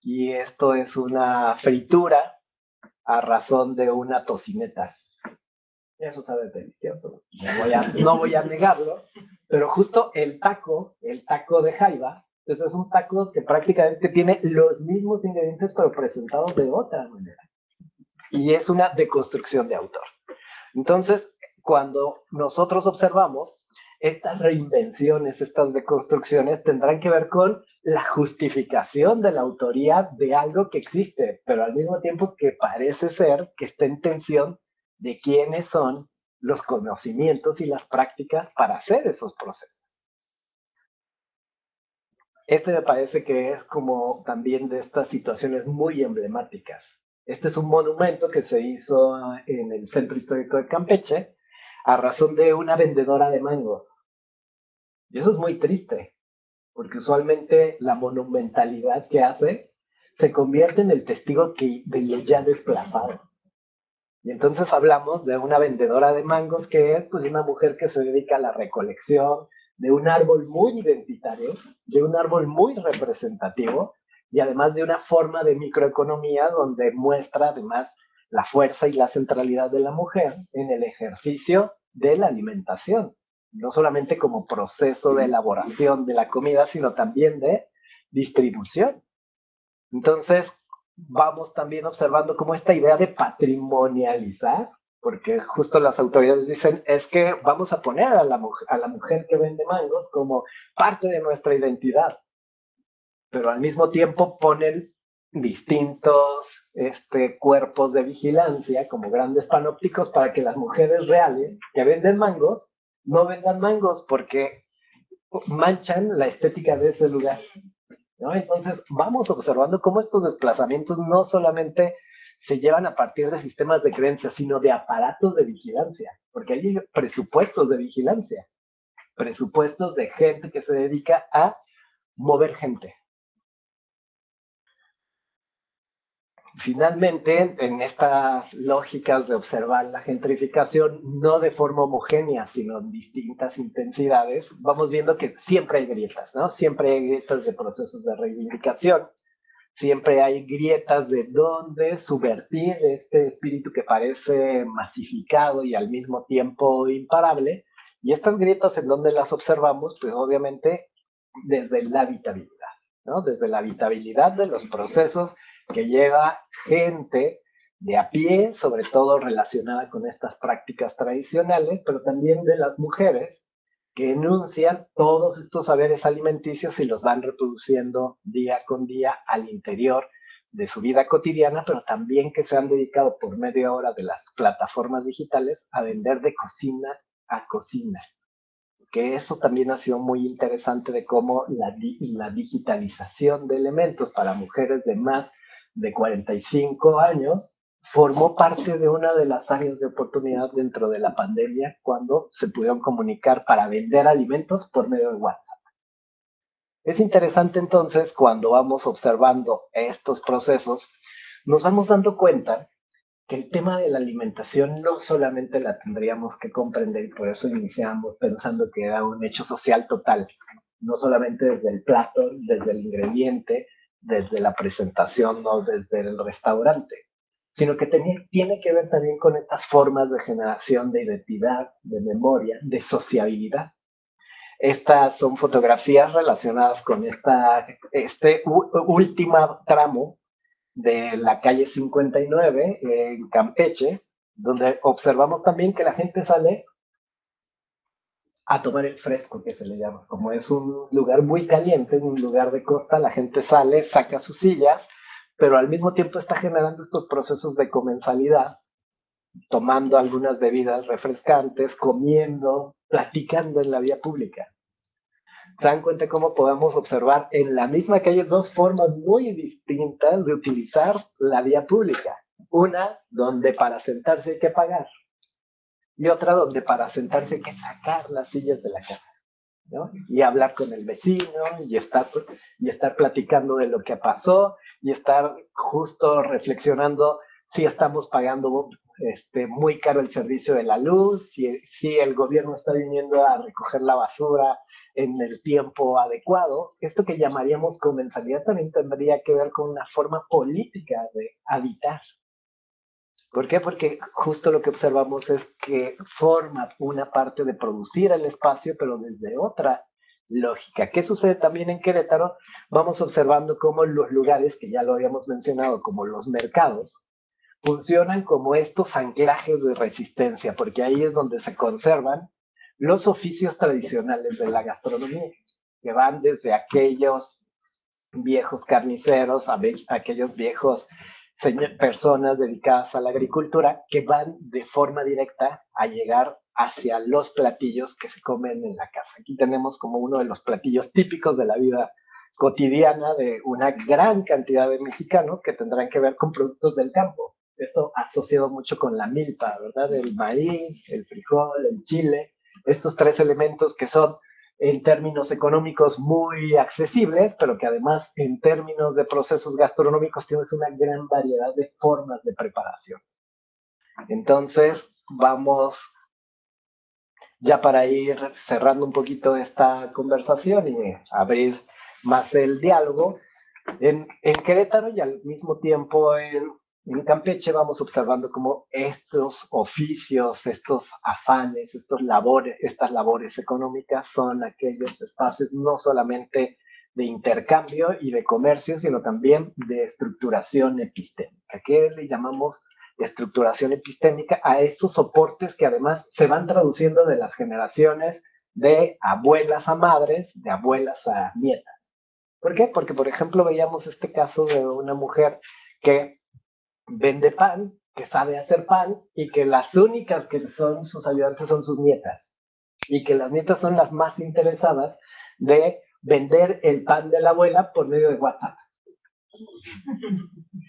y esto es una fritura a razón de una tocineta. Eso sabe delicioso, no voy a negarlo, pero justo el taco de jaiba, pues es un taco que prácticamente tiene los mismos ingredientes pero presentados de otra manera. Y es una deconstrucción de autor. Entonces, cuando nosotros observamos estas reinvenciones, estas deconstrucciones, tendrán que ver con la justificación de la autoría de algo que existe, pero al mismo tiempo que parece ser que está en tensión de quiénes son los conocimientos y las prácticas para hacer esos procesos. Este me parece que es como también de estas situaciones muy emblemáticas. Este es un monumento que se hizo en el Centro Histórico de Campeche a razón de una vendedora de mangos. Y eso es muy triste, porque usualmente la monumentalidad que hace se convierte en el testigo de lo ya desplazado. Y entonces hablamos de una vendedora de mangos que es pues una mujer que se dedica a la recolección de un árbol muy identitario, de un árbol muy representativo y además de una forma de microeconomía donde muestra además la fuerza y la centralidad de la mujer en el ejercicio de la alimentación, no solamente como proceso de elaboración de la comida, sino también de distribución. Entonces, vamos también observando cómo esta idea de patrimonializar, porque justo las autoridades dicen, es que vamos a poner a la mujer que vende mangos como parte de nuestra identidad, pero al mismo tiempo ponen distintos cuerpos de vigilancia como grandes panópticos para que las mujeres reales que venden mangos no vendan mangos porque manchan la estética de ese lugar, ¿no? Entonces vamos observando cómo estos desplazamientos no solamente se llevan a partir de sistemas de creencias, sino de aparatos de vigilancia, porque hay presupuestos de vigilancia, presupuestos de gente que se dedica a mover gente. Finalmente, en estas lógicas de observar la gentrificación, no de forma homogénea, sino en distintas intensidades, vamos viendo que siempre hay grietas, ¿no? Siempre hay grietas de procesos de reivindicación, siempre hay grietas de dónde subvertir este espíritu que parece masificado y al mismo tiempo imparable, y estas grietas en donde las observamos, pues obviamente desde la habitabilidad, ¿no? Desde la habitabilidad de los procesos que lleva gente de a pie, sobre todo relacionada con estas prácticas tradicionales, pero también de las mujeres que enuncian todos estos saberes alimenticios y los van reproduciendo día con día al interior de su vida cotidiana, pero también que se han dedicado por media hora de las plataformas digitales a vender de cocina a cocina. Que eso también ha sido muy interesante de cómo la digitalización de elementos para mujeres de más de 45 años formó parte de una de las áreas de oportunidad dentro de la pandemia cuando se pudieron comunicar para vender alimentos por medio de WhatsApp. Es interesante entonces cuando vamos observando estos procesos, nos vamos dando cuenta que el tema de la alimentación no solamente la tendríamos que comprender y por eso iniciamos pensando que era un hecho social total, no solamente desde el plato, desde el ingrediente, desde la presentación o desde el restaurante, sino que tiene que ver también con estas formas de generación de identidad, de memoria, de sociabilidad. Estas son fotografías relacionadas con este último tramo de la calle 59 en Campeche, donde observamos también que la gente sale a tomar el fresco, que se le llama. Como es un lugar muy caliente, un lugar de costa, la gente sale, saca sus sillas, pero al mismo tiempo está generando estos procesos de comensalidad, tomando algunas bebidas refrescantes, comiendo, platicando en la vía pública. Se dan cuenta cómo podemos observar en la misma calle dos formas muy distintas de utilizar la vía pública. Una donde para sentarse hay que pagar y otra donde para sentarse hay que sacar las sillas de la casa, ¿no? Y hablar con el vecino y estar platicando de lo que pasó y estar justo reflexionando si estamos pagando muy caro el servicio de la luz, si el gobierno está viniendo a recoger la basura en el tiempo adecuado. Esto que llamaríamos comensalidad también tendría que ver con una forma política de habitar. ¿Por qué? Porque justo lo que observamos es que forma una parte de producir el espacio, pero desde otra lógica. ¿Qué sucede también en Querétaro? Vamos observando cómo los lugares, que ya lo habíamos mencionado, como los mercados, funcionan como estos anclajes de resistencia, porque ahí es donde se conservan los oficios tradicionales de la gastronomía, que van desde aquellos viejos carniceros, aquellos viejos personas dedicadas a la agricultura que van de forma directa a llegar hacia los platillos que se comen en la casa. Aquí tenemos como uno de los platillos típicos de la vida cotidiana de una gran cantidad de mexicanos que tendrán que ver con productos del campo. Esto asociado mucho con la milpa, ¿verdad? El maíz, el frijol, el chile, estos tres elementos que son en términos económicos muy accesibles, pero que además en términos de procesos gastronómicos tienes una gran variedad de formas de preparación. Entonces, vamos ya para ir cerrando un poquito esta conversación y abrir más el diálogo. En Querétaro y al mismo tiempo en Campeche vamos observando cómo estos oficios, estos afanes, estas labores económicas son aquellos espacios no solamente de intercambio y de comercio, sino también de estructuración epistémica. ¿Qué le llamamos estructuración epistémica? A estos soportes que además se van traduciendo de las generaciones de abuelas a madres, de abuelas a nietas. ¿Por qué? Porque, por ejemplo, veíamos este caso de una mujer que vende pan, que sabe hacer pan y que las únicas que son sus ayudantes son sus nietas y que las nietas son las más interesadas de vender el pan de la abuela por medio de WhatsApp.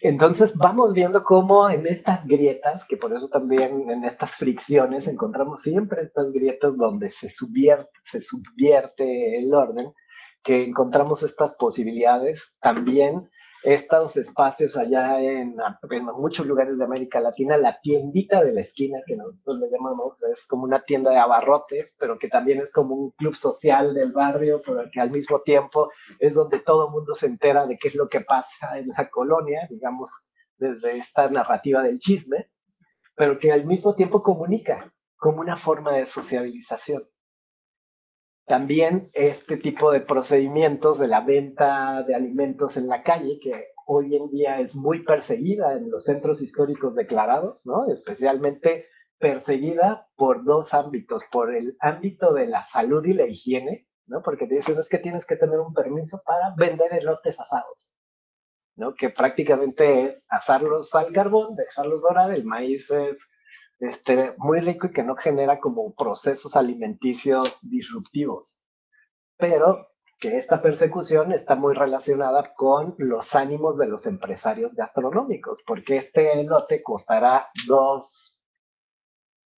Entonces vamos viendo cómo en estas grietas, que por eso también en estas fricciones encontramos siempre estas grietas donde se subvierte el orden, que encontramos estas posibilidades, también estos espacios allá en muchos lugares de América Latina, la tiendita de la esquina, que nosotros le llamamos, es como una tienda de abarrotes, pero que también es como un club social del barrio, pero que al mismo tiempo es donde todo el mundo se entera de qué es lo que pasa en la colonia, digamos, desde esta narrativa del chisme, pero que al mismo tiempo comunica como una forma de sociabilización. También este tipo de procedimientos de la venta de alimentos en la calle, que hoy en día es muy perseguida en los centros históricos declarados, ¿no? Especialmente perseguida por dos ámbitos, por el ámbito de la salud y la higiene, ¿no? Porque te dicen, es que tienes que tener un permiso para vender elotes asados, ¿no? Que prácticamente es asarlos al carbón, dejarlos dorar, el maíz es muy rico y que no genera como procesos alimenticios disruptivos, pero que esta persecución está muy relacionada con los ánimos de los empresarios gastronómicos, porque este elote costará $2,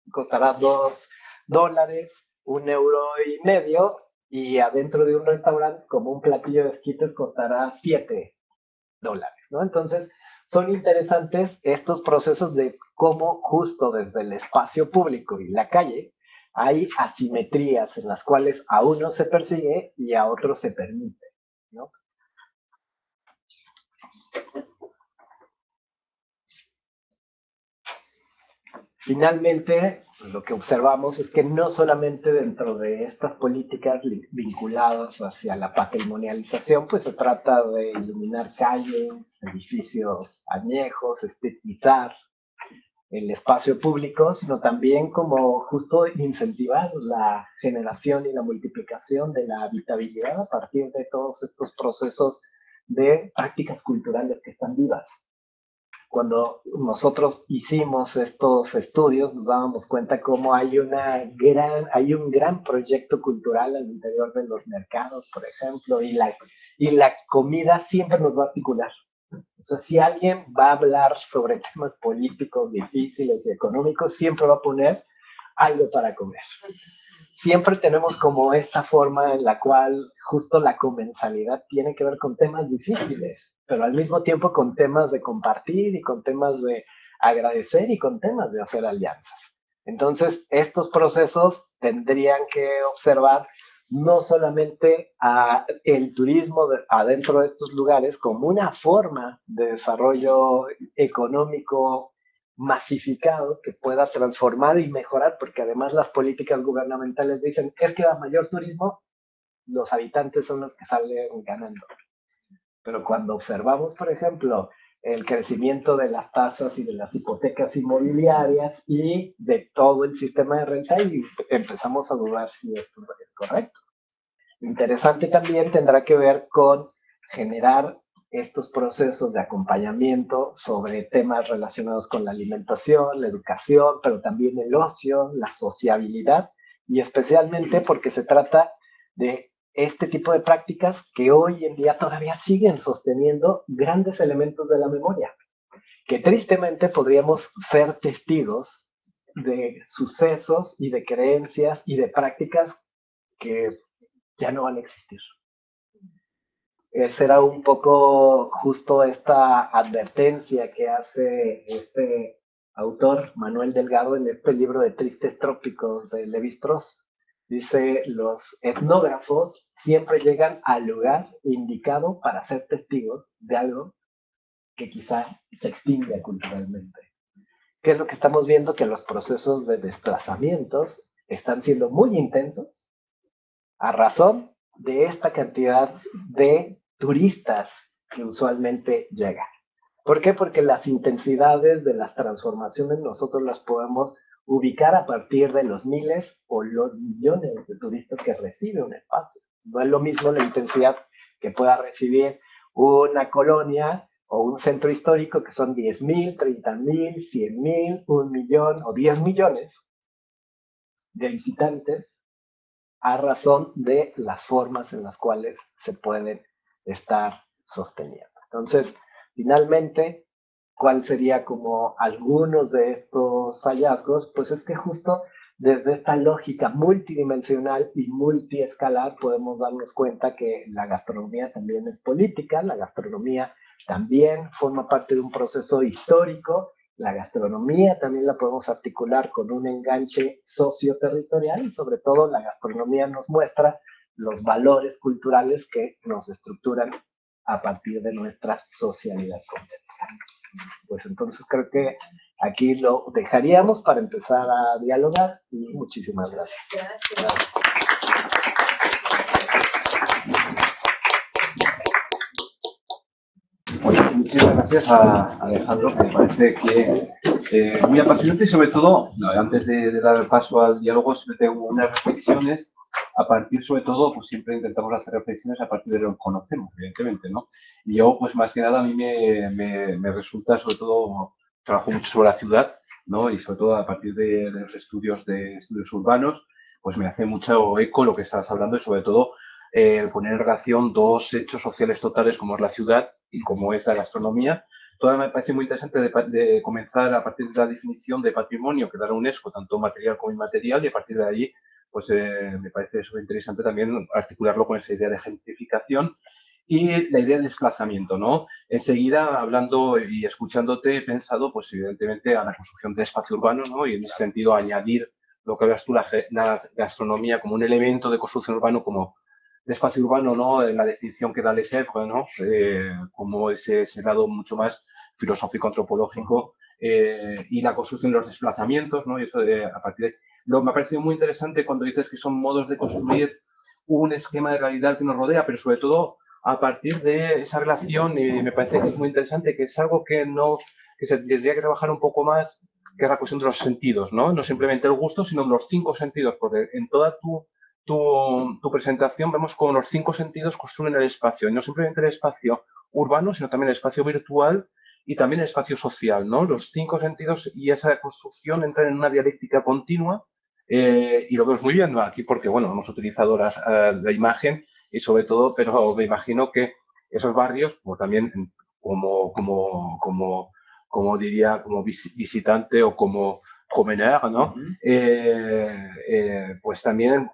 $1,50, y adentro de un restaurante como un platillo de esquites costará $7, ¿no? Entonces, son interesantes estos procesos de cómo justo desde el espacio público y la calle hay asimetrías en las cuales a uno se persigue y a otro se permite, ¿no? Finalmente, lo que observamos es que no solamente dentro de estas políticas vinculadas hacia la patrimonialización, pues se trata de iluminar calles, edificios añejos, estetizar el espacio público, sino también como justo incentivar la generación y la multiplicación de la habitabilidad a partir de todos estos procesos de prácticas culturales que están vivas. Cuando nosotros hicimos estos estudios, nos dábamos cuenta cómo hay un gran proyecto cultural al interior de los mercados, por ejemplo, y la comida siempre nos va a articular. O sea, si alguien va a hablar sobre temas políticos difíciles y económicos, siempre va a poner algo para comer. Siempre tenemos como esta forma en la cual justo la comensalidad tiene que ver con temas difíciles, pero al mismo tiempo con temas de compartir y con temas de agradecer y con temas de hacer alianzas. Entonces, estos procesos tendrían que observar no solamente el turismo adentro de estos lugares como una forma de desarrollo económico masificado que pueda transformar y mejorar, porque además las políticas gubernamentales dicen, es que a mayor turismo, los habitantes son los que salen ganando. Pero cuando observamos, por ejemplo, el crecimiento de las tasas y de las hipotecas inmobiliarias y de todo el sistema de renta, y empezamos a dudar si esto es correcto. Interesante también tendrá que ver con generar estos procesos de acompañamiento sobre temas relacionados con la alimentación, la educación, pero también el ocio, la sociabilidad, y especialmente porque se trata de este tipo de prácticas que hoy en día todavía siguen sosteniendo grandes elementos de la memoria, que tristemente podríamos ser testigos de sucesos y de creencias y de prácticas que ya no van a existir. Esa era un poco justo esta advertencia que hace este autor, Manuel Delgado, en este libro de Tristes Trópicos de Lévi-Strauss. Dice, los etnógrafos siempre llegan al lugar indicado para ser testigos de algo que quizá se extingue culturalmente. ¿Qué es lo que estamos viendo? Que los procesos de desplazamientos están siendo muy intensos a razón de esta cantidad de turistas que usualmente llegan. ¿Por qué? Porque las intensidades de las transformaciones nosotros las podemos ubicar a partir de los miles o los millones de turistas que recibe un espacio. No es lo mismo la intensidad que pueda recibir una colonia o un centro histórico que son 10,000, 30,000, 100,000, 1,000,000 o 10 millones de visitantes a razón de las formas en las cuales se pueden estar sosteniendo. Entonces, finalmente, ¿cuál sería como algunos de estos hallazgos? Pues es que justo desde esta lógica multidimensional y multiescalar podemos darnos cuenta que la gastronomía también es política, la gastronomía también forma parte de un proceso histórico. La gastronomía también la podemos articular con un enganche socioterritorial y sobre todo la gastronomía nos muestra los valores culturales que nos estructuran a partir de nuestra socialidad contemporánea. Pues entonces creo que aquí lo dejaríamos para empezar a dialogar y muchísimas gracias. Gracias. Pues muchas gracias a Alejandro, que me parece que muy apasionante y sobre todo, antes de dar el paso al diálogo, siempre tengo unas reflexiones a partir, sobre todo, pues siempre intentamos hacer reflexiones a partir de lo que conocemos, evidentemente, ¿no? Y yo, pues más que nada, a mí me resulta, sobre todo, trabajo mucho sobre la ciudad, ¿no? Y sobre todo a partir de los estudios urbanos, pues me hace mucho eco lo que estabas hablando y sobre todo poner en relación dos hechos sociales totales como es la ciudad y como es la gastronomía. Todavía me parece muy interesante de comenzar a partir de la definición de patrimonio que da la UNESCO, tanto material como inmaterial, y a partir de ahí pues me parece súper interesante también articularlo con esa idea de gentrificación y la idea de desplazamiento, ¿no? Enseguida, hablando y escuchándote, he pensado, pues evidentemente, a la construcción de espacio urbano, ¿no? Y en ese sentido añadir lo que hablas tú, la gastronomía como un elemento de construcción urbano, como de espacio urbano, ¿no? En la definición que da Lefebvre, ¿no? Como ese lado mucho más filosófico-antropológico y la construcción de los desplazamientos, ¿no? Y eso a partir de... me ha parecido muy interesante cuando dices que son modos de construir un esquema de realidad que nos rodea, pero sobre todo a partir de esa relación, me parece que es muy interesante, que es algo que se tendría que trabajar un poco más, que es la cuestión de los sentidos, ¿no? No simplemente el gusto, sino los 5 sentidos, porque en toda tu presentación vemos cómo los 5 sentidos construyen el espacio, y no simplemente el espacio urbano, sino también el espacio virtual y también el espacio social, ¿no? Los 5 sentidos y esa construcción entran en una dialéctica continua y lo vemos muy bien, ¿no? Aquí porque, bueno, hemos utilizado la imagen y sobre todo, pero me imagino que esos barrios, pues también como diría, como visitante o como promeneur, ¿no? Pues también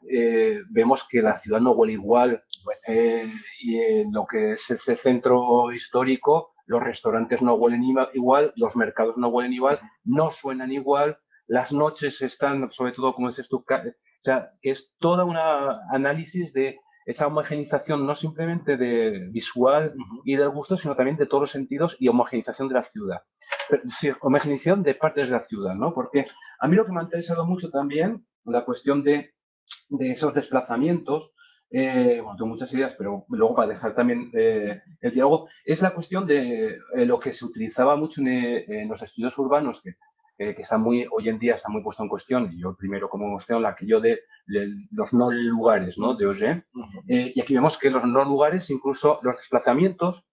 vemos que la ciudad no huele igual y en lo que es ese centro histórico, los restaurantes no huelen igual, los mercados no huelen igual, no suenan igual, las noches están, sobre todo, como dices tú, o sea, que es toda una análisis de esa homogenización no simplemente de visual y del gusto, sino también de todos los sentidos y homogenización de la ciudad. Sí, homogenización de partes de la ciudad, ¿no? Porque a mí lo que me ha interesado mucho también, la cuestión de esos desplazamientos, bueno, tengo muchas ideas, pero luego para dejar también el diálogo, es la cuestión de lo que se utilizaba mucho en los estudios urbanos, que está muy, hoy en día está muy puesto en cuestión, y yo primero como cuestión, la que yo de los no lugares, ¿no? De Auger. Y aquí vemos que los no lugares, incluso los desplazamientos,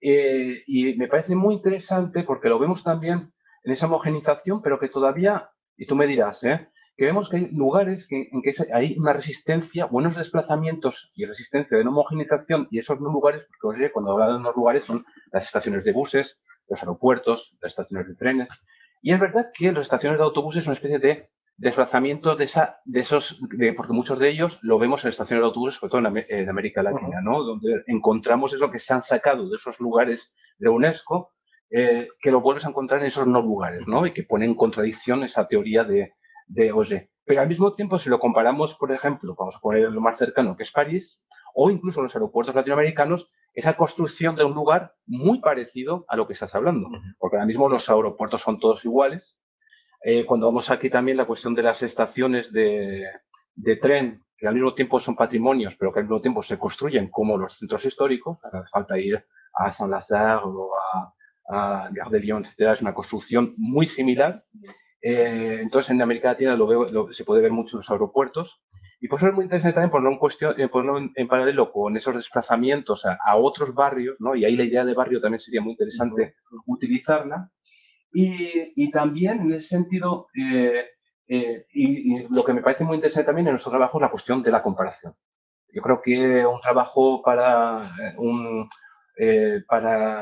Y me parece muy interesante porque lo vemos también en esa homogenización, pero que todavía, y tú me dirás, que vemos que hay lugares en que hay una resistencia, buenos desplazamientos y resistencia de no homogenización, y esos no lugares, porque oye, cuando hablo de unos lugares son las estaciones de buses, los aeropuertos, las estaciones de trenes, y es verdad que las estaciones de autobuses son una especie de desplazamientos porque muchos de ellos lo vemos en estaciones de autobuses, sobre todo en América Latina, ¿no? Donde encontramos eso que se han sacado de esos lugares de UNESCO, que lo vuelves a encontrar en esos no lugares, ¿no? Y que pone en contradicción esa teoría de Auger. Pero al mismo tiempo, si lo comparamos, por ejemplo, vamos a poner lo más cercano, que es París, o incluso los aeropuertos latinoamericanos, esa construcción de un lugar muy parecido a lo que estás hablando. Porque ahora mismo los aeropuertos son todos iguales. Cuando vamos aquí también la cuestión de las estaciones de tren, que al mismo tiempo son patrimonios, pero que al mismo tiempo se construyen como los centros históricos, no hace falta ir a Saint-Lazare o a Gare de Lyon, etcétera, es una construcción muy similar. Entonces, en América Latina se puede ver mucho en los aeropuertos. Y por eso es muy interesante también ponerlo en paralelo con esos desplazamientos a otros barrios, ¿no? Y ahí la idea de barrio también sería muy interesante utilizarla. Y también, en ese sentido, y lo que me parece muy interesante también en nuestro trabajo es la cuestión de la comparación. Yo creo que un trabajo para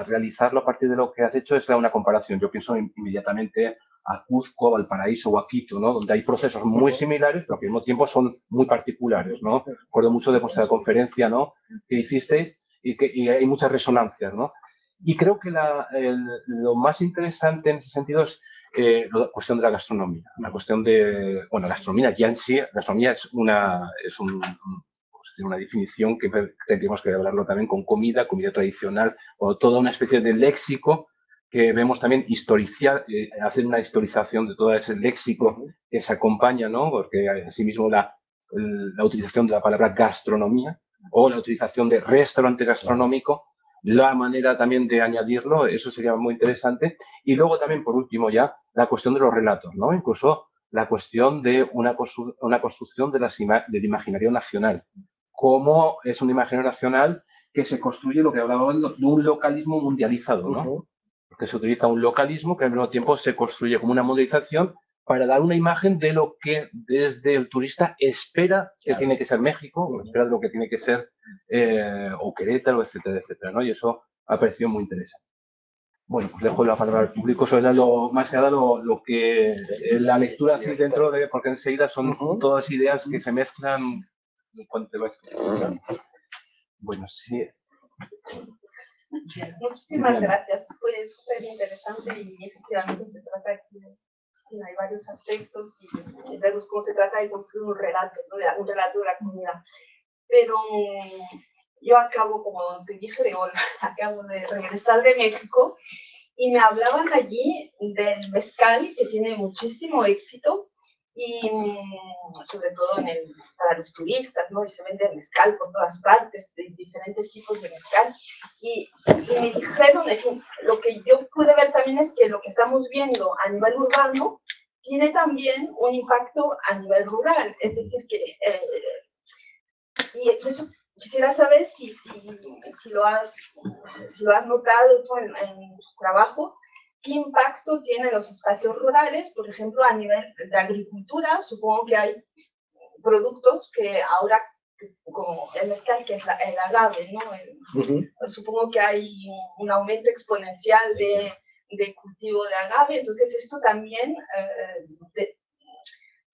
realizarlo a partir de lo que has hecho es una comparación. Yo pienso inmediatamente a Cuzco, Valparaíso o a Quito, ¿no? Donde hay procesos muy similares, pero que al mismo tiempo son muy particulares, ¿no? Recuerdo mucho de vuestra conferencia, ¿no? Que hicisteis y hay muchas resonancias, ¿no? Y creo que lo más interesante en ese sentido es la cuestión de la gastronomía. La cuestión de, bueno, la gastronomía ya en sí, gastronomía es una definición que tendríamos que hablarlo también con comida tradicional, o toda una especie de léxico que vemos también hacer una historización de todo ese léxico que se acompaña, ¿no? Porque asimismo la utilización de la palabra gastronomía o la utilización de restaurante gastronómico, la manera también de añadirlo, eso sería muy interesante. Y luego también, por último, ya la cuestión de los relatos, ¿no? Incluso la cuestión de una construcción del imaginario nacional. Cómo es un imaginario nacional que se construye lo que hablábamos de un localismo mundializado, ¿no? Porque se utiliza un localismo que al mismo tiempo se construye como una mundialización para dar una imagen de lo que desde el turista espera que tiene que ser México, o espera de lo que tiene que ser o Querétaro, etcétera, etcétera, ¿no? Y eso ha parecido muy interesante. Bueno, pues dejo la palabra al público, sobre más que nada lo que la lectura así dentro de, porque enseguida son todas ideas que se mezclan cuando te vas. Bueno, sí. Muchísimas gracias, fue súper interesante y efectivamente se trata aquí hay varios aspectos y vemos cómo se trata de construir un relato, ¿no? Un relato de la comunidad. Pero yo acabo, como te dije, acabo de regresar de México y me hablaban allí del mezcal, que tiene muchísimo éxito, y sobre todo para los turistas, ¿no? Y se vende mezcal por todas partes, de diferentes tipos de mezcal. Y me dijeron, en fin, lo que yo pude ver también es que lo que estamos viendo a nivel urbano tiene también un impacto a nivel rural, es decir, que y eso quisiera saber si lo has notado tú en tu trabajo, qué impacto tienen los espacios rurales, por ejemplo, a nivel de agricultura. Supongo que hay productos que ahora, como el mezcal, que es el agave, ¿no? Supongo que hay un aumento exponencial de cultivo de agave, entonces esto también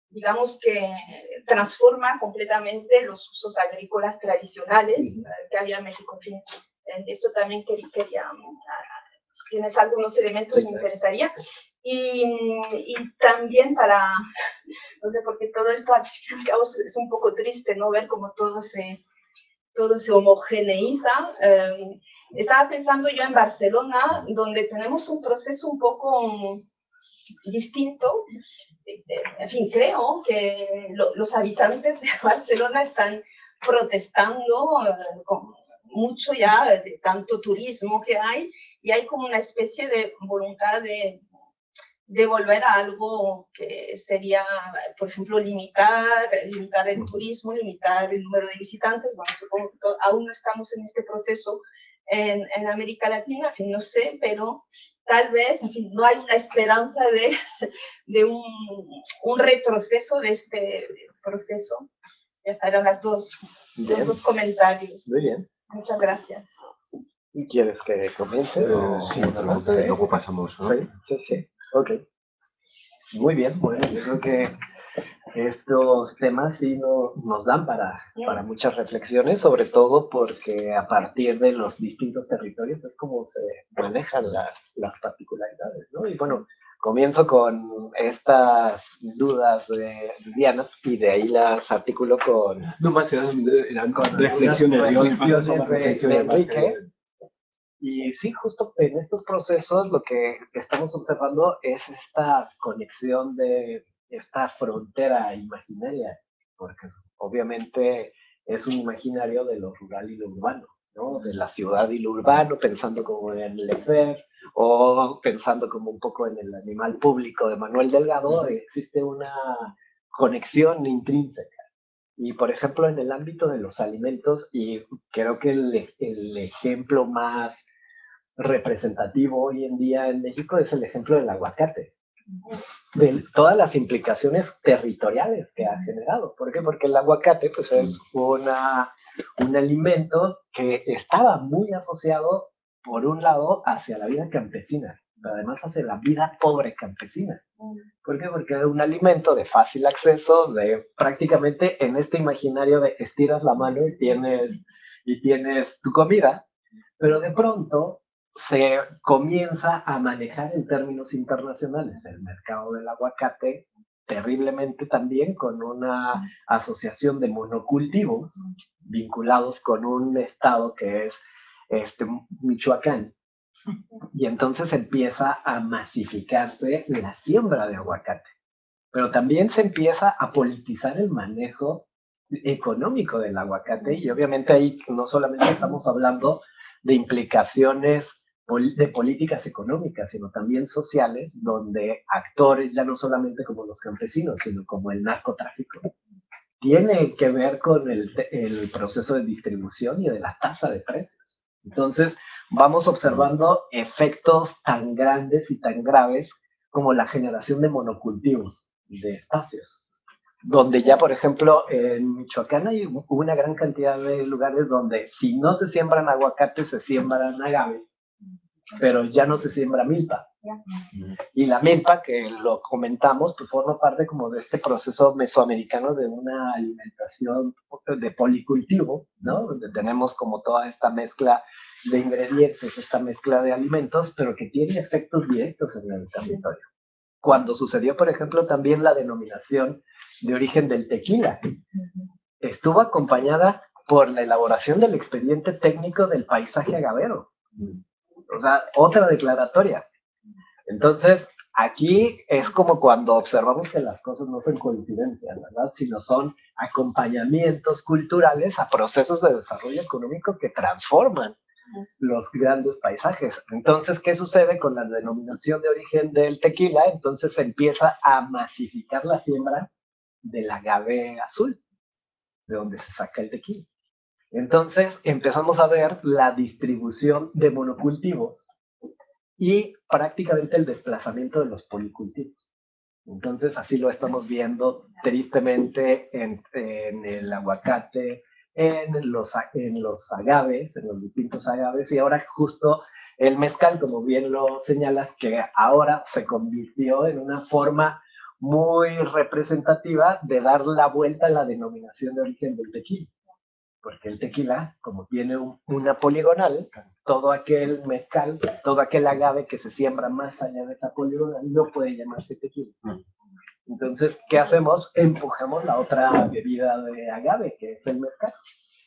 digamos que transforma completamente los usos agrícolas tradicionales que había en México. En fin, eso también quería, si tienes algunos elementos me interesaría. Y también no sé, porque todo esto al fin y al cabo es un poco triste, ¿no? Ver cómo todo se homogeneiza. Estaba pensando yo en Barcelona, donde tenemos un proceso un poco distinto. En fin, creo que los habitantes de Barcelona están protestando mucho ya de tanto turismo que hay, y hay como una especie de voluntad de volver a algo que sería, por ejemplo, limitar el turismo, limitar el número de visitantes. Bueno, supongo que aún no estamos en este proceso, en América Latina, en fin, no sé, pero tal vez, en fin, no hay una esperanza de un retroceso de este proceso. Ya estarán los dos comentarios. Muy bien. Muchas gracias. ¿Quieres que comience? Sí, y luego pasamos, ¿no? Sí. Ok. Muy bien, bueno, yo creo que estos temas sí nos dan para muchas reflexiones, sobre todo porque a partir de los distintos territorios es como se manejan las particularidades, ¿no? Y bueno, comienzo con estas dudas de Diana y de ahí las articulo con... No más, eran reflexiones de Enrique. Y sí, justo en estos procesos lo que estamos observando es esta conexión de esta frontera imaginaria, porque obviamente es un imaginario de lo rural y lo urbano, ¿no? De la ciudad y lo urbano, pensando como en Lefebvre o pensando como un poco en el animal público de Manuel Delgado, existe una conexión intrínseca. Y por ejemplo, en el ámbito de los alimentos, y creo que el ejemplo más representativo hoy en día en México es el ejemplo del aguacate, de todas las implicaciones territoriales que ha generado. ¿Por qué? Porque el aguacate pues, es un alimento que estaba muy asociado, por un lado, hacia la vida campesina, pero además hacia la vida pobre campesina. ¿Por qué? Porque es un alimento de fácil acceso, de prácticamente en este imaginario de estiras la mano y tienes tu comida, pero de pronto se comienza a manejar en términos internacionales el mercado del aguacate, terriblemente también con una asociación de monocultivos vinculados con un estado que es Michoacán. Y entonces empieza a masificarse la siembra de aguacate. Pero también se empieza a politizar el manejo económico del aguacate y obviamente ahí no solamente estamos hablando de implicaciones de políticas económicas, sino también sociales, donde actores, ya no solamente como los campesinos, sino como el narcotráfico, tiene que ver con el proceso de distribución y de la tasa de precios. Entonces, vamos observando efectos tan grandes y tan graves como la generación de monocultivos de espacios, donde ya, por ejemplo, en Michoacán hay una gran cantidad de lugares donde si no se siembran aguacates, se siembran agaves, pero ya no se siembra milpa. Y la milpa, que lo comentamos, pues forma parte como de este proceso mesoamericano de una alimentación de policultivo, ¿no? Donde tenemos como toda esta mezcla de ingredientes, esta mezcla de alimentos, pero que tiene efectos directos en el territorio. Cuando sucedió, por ejemplo, también la denominación de origen del tequila, estuvo acompañada por la elaboración del expediente técnico del paisaje agavero. O sea, otra declaratoria. Entonces, aquí es como cuando observamos que las cosas no son coincidencias, ¿verdad? Sino son acompañamientos culturales a procesos de desarrollo económico que transforman los grandes paisajes. Entonces, ¿qué sucede con la denominación de origen del tequila? Entonces se empieza a masificar la siembra del agave azul, de donde se saca el tequila. Entonces empezamos a ver la distribución de monocultivos y prácticamente el desplazamiento de los policultivos. Entonces así lo estamos viendo tristemente en el aguacate, en los agaves, en los distintos agaves, y ahora justo el mezcal, como bien lo señalas, que ahora se convirtió en una forma muy representativa de dar la vuelta a la denominación de origen del tequila. Porque el tequila, como tiene una poligonal, todo aquel mezcal, todo aquel agave que se siembra más allá de esa poligonal no puede llamarse tequila. Entonces, ¿qué hacemos? Empujamos la otra bebida de agave, que es el mezcal.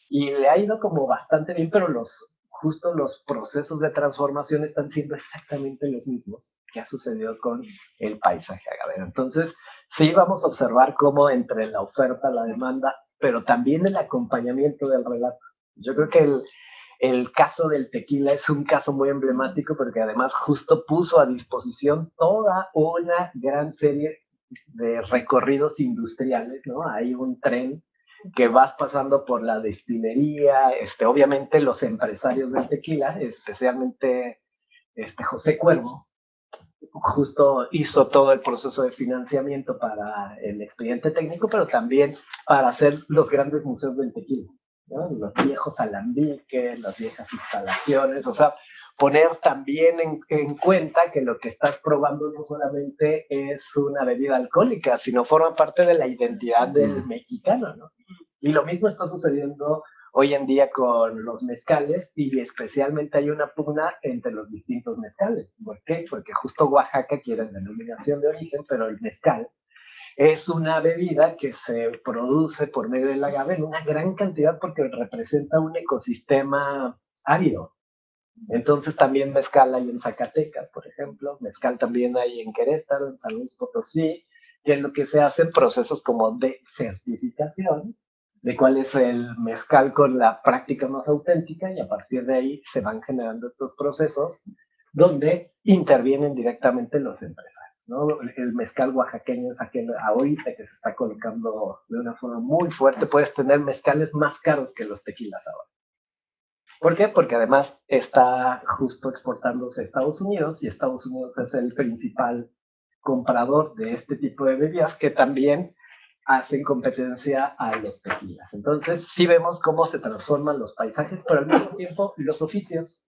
Y le ha ido como bastante bien, pero justo los procesos de transformación están siendo exactamente los mismos que ha sucedido con el paisaje agavero. Entonces, sí vamos a observar cómo entre la oferta, la demanda, pero también el acompañamiento del relato. Yo creo que el caso del tequila es un caso muy emblemático porque además justo puso a disposición toda una gran serie de recorridos industriales, ¿no? Hay un tren que vas pasando por la destilería, obviamente los empresarios del tequila, especialmente José Cuervo, justo hizo todo el proceso de financiamiento para el expediente técnico, pero también para hacer los grandes museos del tequila, ¿no? Los viejos alambiques, las viejas instalaciones, o sea, poner también en cuenta que lo que estás probando no solamente es una bebida alcohólica, sino forma parte de la identidad del mexicano, ¿no? Y lo mismo está sucediendo hoy en día con los mezcales, y especialmente hay una pugna entre los distintos mezcales. ¿Por qué? Porque justo Oaxaca quiere denominación de origen, pero el mezcal es una bebida que se produce por medio del agave en una gran cantidad porque representa un ecosistema árido. Entonces también mezcal hay en Zacatecas, por ejemplo, mezcal también hay en Querétaro, en San Luis Potosí, que es lo que se hacen procesos como de certificación de cuál es el mezcal con la práctica más auténtica, y a partir de ahí se van generando estos procesos donde intervienen directamente los empresarios, ¿no? El mezcal oaxaqueño es aquel ahorita que se está colocando de una forma muy fuerte. Puedes tener mezcales más caros que los tequilas ahora. ¿Por qué? Porque además está justo exportándose a Estados Unidos, y Estados Unidos es el principal comprador de este tipo de bebidas, que también hacen competencia a los tequilas. Entonces, sí vemos cómo se transforman los paisajes, pero al mismo tiempo los oficios.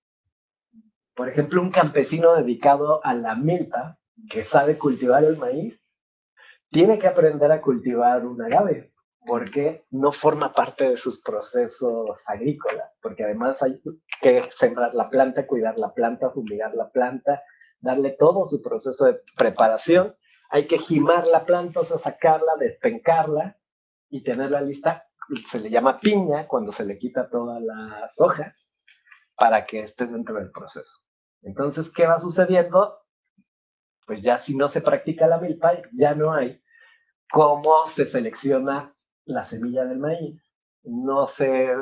Por ejemplo, un campesino dedicado a la milpa, que sabe cultivar el maíz, tiene que aprender a cultivar un agave, porque no forma parte de sus procesos agrícolas, porque además hay que sembrar la planta, cuidar la planta, fumigar la planta, darle todo su proceso de preparación. Hay que jimar la planta, o sea, sacarla, despencarla y tenerla lista. Se le llama piña cuando se le quita todas las hojas para que esté dentro del proceso. Entonces, ¿qué va sucediendo? Pues ya si no se practica la milpa, ya no hay cómo se selecciona la semilla del maíz, no se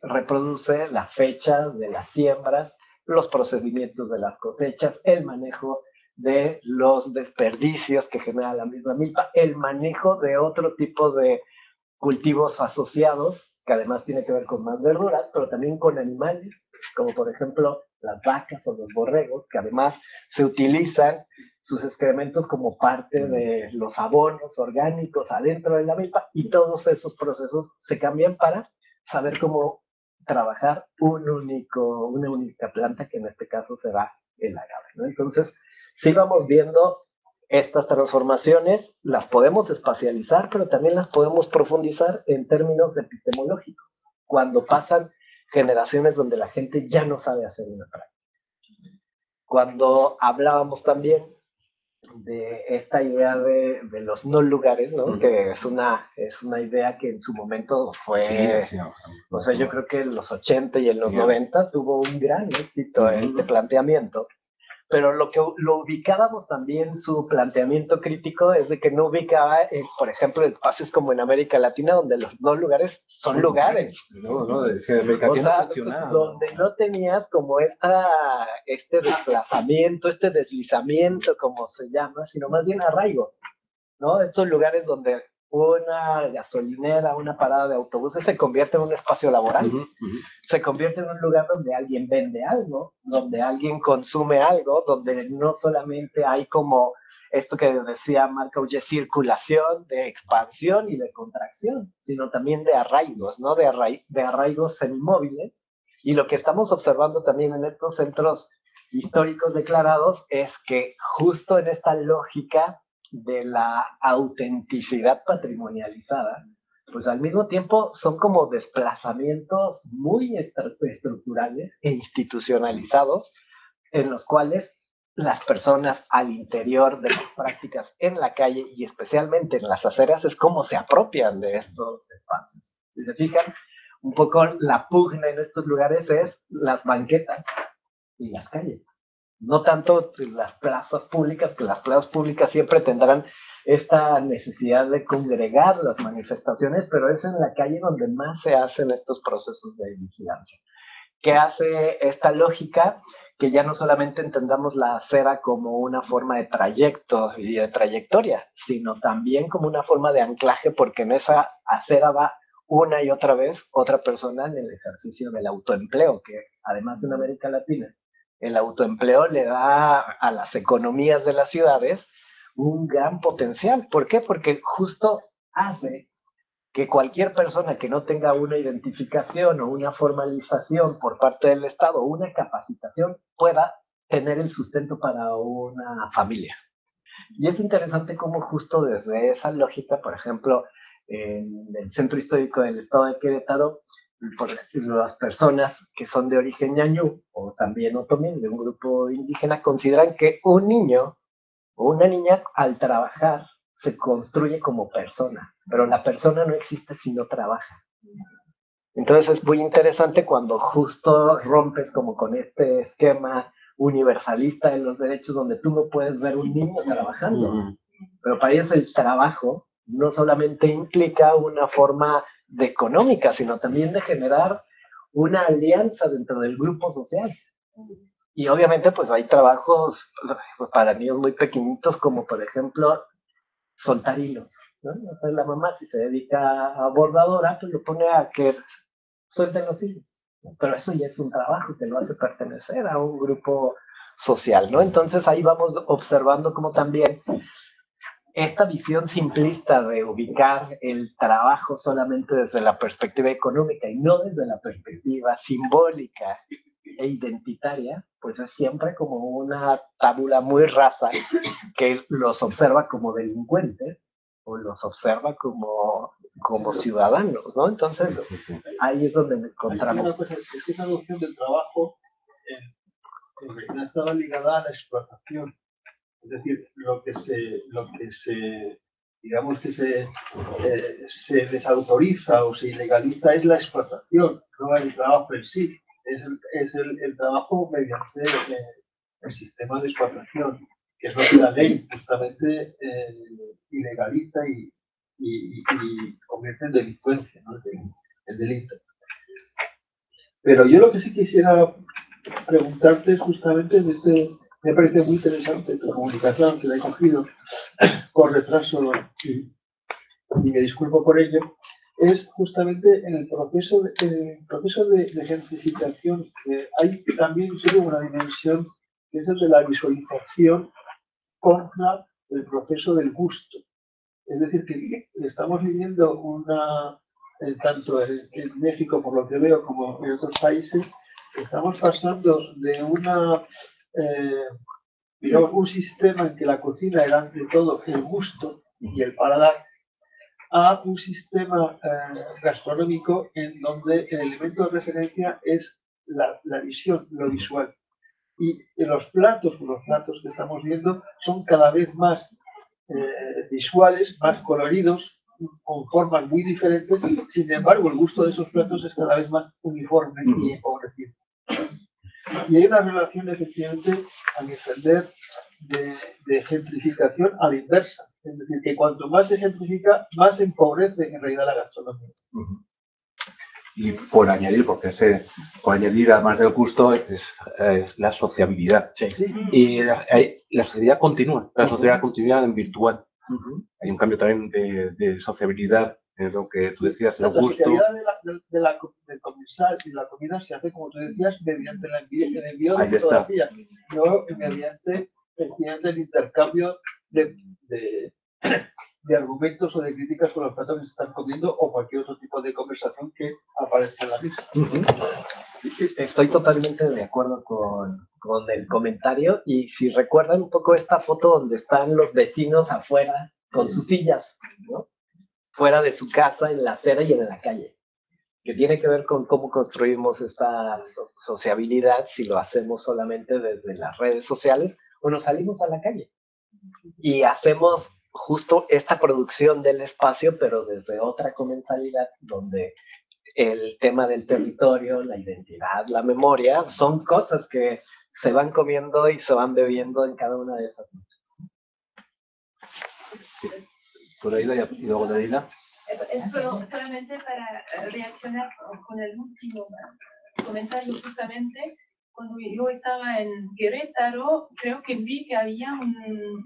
reproduce la fecha de las siembras, los procedimientos de las cosechas, el manejo de los desperdicios que genera la misma milpa, el manejo de otro tipo de cultivos asociados, que además tiene que ver con más verduras, pero también con animales, como por ejemplo las vacas o los borregos, que además se utilizan sus excrementos como parte de los abonos orgánicos adentro de la milpa, y todos esos procesos se cambian para saber cómo trabajar una única planta, que en este caso será el agave, ¿no? Entonces, sí vamos viendo estas transformaciones, las podemos espacializar, pero también las podemos profundizar en términos epistemológicos, cuando pasan generaciones donde la gente ya no sabe hacer una práctica. Cuando hablábamos también de esta idea de los no lugares, ¿no? Que es una idea que en su momento fue, o sea, yo creo que en los 80 y en los 90 tuvo un gran éxito este planteamiento. Pero lo que lo ubicábamos también, su planteamiento crítico, es de que no ubicaba, por ejemplo, espacios como en América Latina, donde los no lugares son lugares. No, es que América Latina no funciona. Donde no tenías como este desplazamiento, este deslizamiento, como se llama, sino más bien arraigos, ¿no? Estos lugares donde una gasolinera, una parada de autobuses se convierte en un espacio laboral, se convierte en un lugar donde alguien vende algo, donde alguien consume algo, donde no solamente hay como esto que decía Marc Augé, circulación, de expansión y de contracción, sino también de arraigos, ¿no? De arraigos semimóviles. Y lo que estamos observando también en estos centros históricos declarados es que justo en esta lógica de la autenticidad patrimonializada, pues al mismo tiempo son como desplazamientos muy estructurales e institucionalizados, en los cuales las personas al interior de las prácticas en la calle y especialmente en las aceras es como se apropian de estos espacios. Si se fijan, un poco la pugna en estos lugares es las banquetas y las calles. No tanto las plazas públicas, que las plazas públicas siempre tendrán esta necesidad de congregar las manifestaciones, pero es en la calle donde más se hacen estos procesos de vigilancia. ¿Qué hace esta lógica? Que ya no solamente entendamos la acera como una forma de trayecto y de trayectoria, sino también como una forma de anclaje, porque en esa acera va una y otra vez otra persona en el ejercicio del autoempleo, que además en América Latina el autoempleo le da a las economías de las ciudades un gran potencial. ¿Por qué? Porque justo hace que cualquier persona que no tenga una identificación o una formalización por parte del Estado, una capacitación, pueda tener el sustento para una familia. Y es interesante cómo justo desde esa lógica, por ejemplo, en el centro histórico del estado de Querétaro, por decirlo, las personas que son de origen ñañú o también otomí, de un grupo indígena, consideran que un niño o una niña al trabajar se construye como persona, pero la persona no existe si no trabaja. Entonces es muy interesante cuando justo rompes como con este esquema universalista de los derechos donde tú no puedes ver un niño trabajando. Pero para ellos el trabajo no solamente implica una forma de económica, sino también de generar una alianza dentro del grupo social. Y obviamente pues hay trabajos para niños muy pequeñitos como por ejemplo soltar hilos, ¿no? O sea, la mamá si se dedica a bordadora, pues lo pone a que suelten los hilos. Pero eso ya es un trabajo que lo hace pertenecer a un grupo social, ¿no? Entonces ahí vamos observando cómo también esta visión simplista de ubicar el trabajo solamente desde la perspectiva económica y no desde la perspectiva simbólica e identitaria, pues es siempre como una tábula muy rasa que los observa como delincuentes o los observa como ciudadanos, ¿no? Entonces, ahí es donde encontramos. Una cosa, es que esa noción del trabajo en realidad estaba ligada a la explotación. Es decir, digamos que se desautoriza o se ilegaliza es la explotación, no el trabajo en sí. Es el trabajo mediante el sistema de explotación, que es lo que la ley justamente ilegaliza y convierte en delincuencia, ¿no? En delito. Pero yo lo que sí quisiera preguntarte es justamente me parece muy interesante tu comunicación, que la he cogido con retraso y me disculpo por ello, es justamente en el proceso de gentrificación. Hay también una dimensión que es el de la visualización contra el proceso del gusto. Es decir, que estamos viviendo tanto en México, por lo que veo, como en otros países, estamos pasando de digamos, un sistema en que la cocina era ante todo el gusto y el paladar, a un sistema gastronómico en donde el elemento de referencia es la visión, lo visual. Y los platos que estamos viendo son cada vez más visuales, más coloridos, con formas muy diferentes. Sin embargo, el gusto de esos platos es cada vez más uniforme y empobrecido. Y hay una relación, efectivamente, a mi entender, de gentrificación a la inversa. Es decir, que cuanto más se gentrifica, más se empobrece en realidad la gastronomía. Y por añadir, por añadir además del gusto, es la sociabilidad. Sí. Y la sociedad continúa, la sociedad continúa en virtual. Hay un cambio también de sociabilidad, en lo que tú decías, el gusto. La sociabilidad del comensal y la comida se hace, como tú decías, mediante el envío de fotografía, no mediante el intercambio de argumentos o de críticas con los platos que se están comiendo o cualquier otro tipo de conversación que aparezca en la mesa. Estoy totalmente de acuerdo con el comentario y si recuerdan un poco esta foto donde están los vecinos afuera con sus sillas, ¿no? Fuera de su casa, en la acera y en la calle, que tiene que ver con cómo construimos esta sociabilidad si lo hacemos solamente desde las redes sociales o nos salimos a la calle y hacemos justo esta producción del espacio, pero desde otra comensalidad, donde el tema del territorio, la identidad, la memoria, son cosas que se van comiendo y se van bebiendo en cada una de esas noches. Por ahí y luego de Dalila. Es solamente para reaccionar con el último comentario. Justamente cuando yo estaba en Querétaro, creo que vi que había un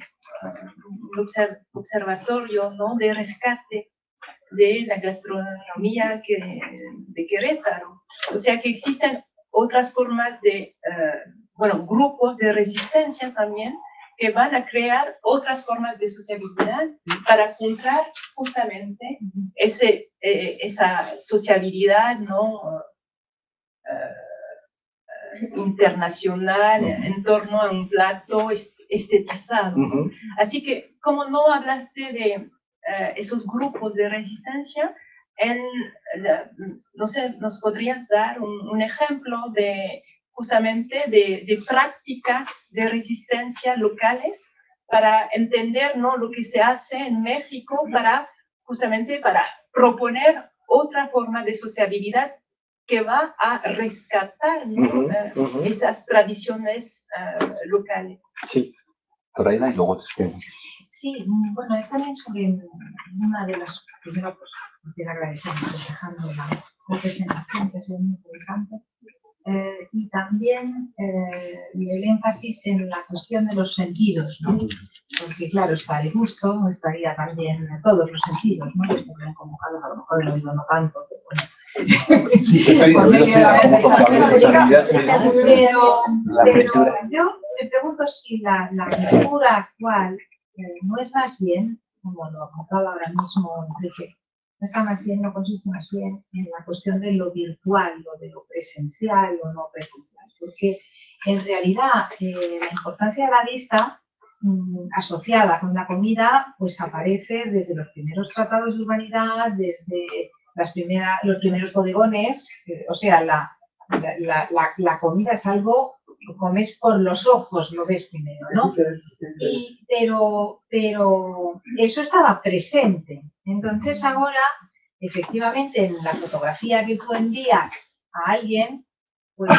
observatorio, ¿no?, de rescate de la gastronomía de Querétaro. O sea que existen otras formas de, bueno, grupos de resistencia también, que van a crear otras formas de sociabilidad para encontrar justamente esa sociabilidad, ¿no? Internacional en torno a un plato estetizado. Así que, como no hablaste de esos grupos de resistencia, no sé, ¿nos podrías dar un ejemplo de justamente de prácticas de resistencia locales para entender, ¿no?, lo que se hace en México justamente para proponer otra forma de sociabilidad que va a rescatar, ¿no?, esas tradiciones locales? Sí, Zoraida, y luego Sí, bueno, es también sobre una de las, primero pues quisiera agradecer a Alejandro la presentación, que ha sido muy interesante, y también el énfasis en la cuestión de los sentidos, ¿no? Porque claro, está el gusto, estaría también todos los sentidos, ¿no? Que estarían convocados, a lo mejor el oído no tanto, pero bueno. Pero yo me pregunto si la lectura actual no es más bien, como lo apuntaba ahora mismo Enrique, no consiste más bien en la cuestión de lo virtual, o de lo presencial o no presencial, porque en realidad la importancia de la vista asociada con la comida pues aparece desde los primeros tratados de humanidad, desde los primeros bodegones, o sea, la comida es algo, lo comes por los ojos, lo ves primero, ¿no? Pero eso estaba presente. Entonces ahora, efectivamente, en la fotografía que tú envías a alguien, pues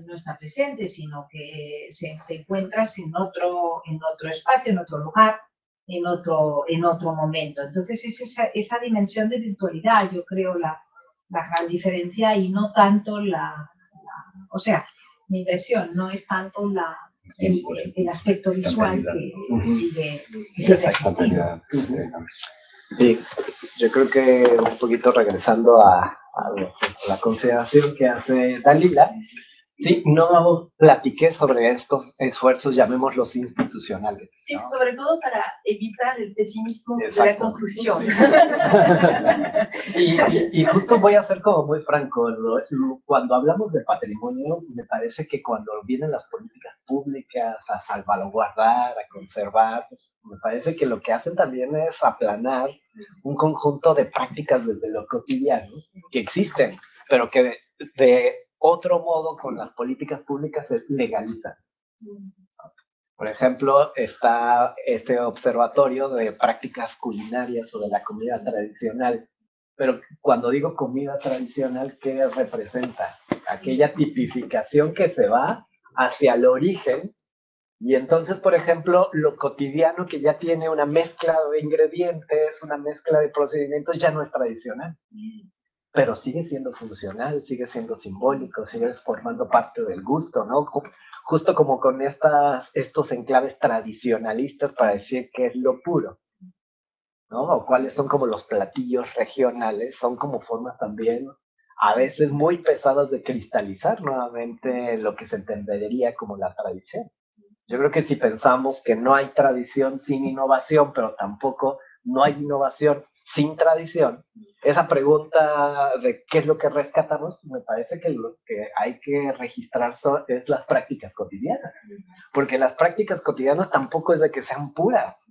no está presente, sino que te encuentras en otro espacio, en otro lugar, en otro momento. Entonces es esa dimensión de virtualidad, yo creo, la gran diferencia, y no tanto o sea, mi impresión no es tanto el aspecto visual que sigue existiendo. Sí, yo creo que un poquito regresando a la consideración que hace Dalila, sí, no platiqué sobre estos esfuerzos, llamémoslos institucionales, Sí, ¿no? sobre todo para evitar el pesimismo. Exacto. De la conclusión. Sí. y justo voy a ser como muy franco, cuando hablamos de patrimonio, me parece que cuando vienen las políticas públicas a salvaguardar, a conservar, me parece que lo que hacen también es aplanar un conjunto de prácticas desde lo cotidiano que existen, pero que de otro modo con las políticas públicas se legalizan. Por ejemplo, está este observatorio de prácticas culinarias o de la comida tradicional. Pero cuando digo comida tradicional, ¿qué representa? Aquella tipificación que se va hacia el origen. Y entonces, por ejemplo, lo cotidiano que ya tiene una mezcla de ingredientes, una mezcla de procedimientos, ya no es tradicional. Pero sigue siendo funcional, sigue siendo simbólico, sigue formando parte del gusto, ¿no? Justo como con estos enclaves tradicionalistas para decir qué es lo puro, ¿no? O cuáles son como los platillos regionales, son como formas también a veces muy pesadas de cristalizar nuevamente lo que se entendería como la tradición. Yo creo que si pensamos que no hay tradición sin innovación, pero tampoco no hay innovación sin tradición, esa pregunta de qué es lo que rescatamos, me parece que lo que hay que registrar es las prácticas cotidianas, porque las prácticas cotidianas tampoco es de que sean puras.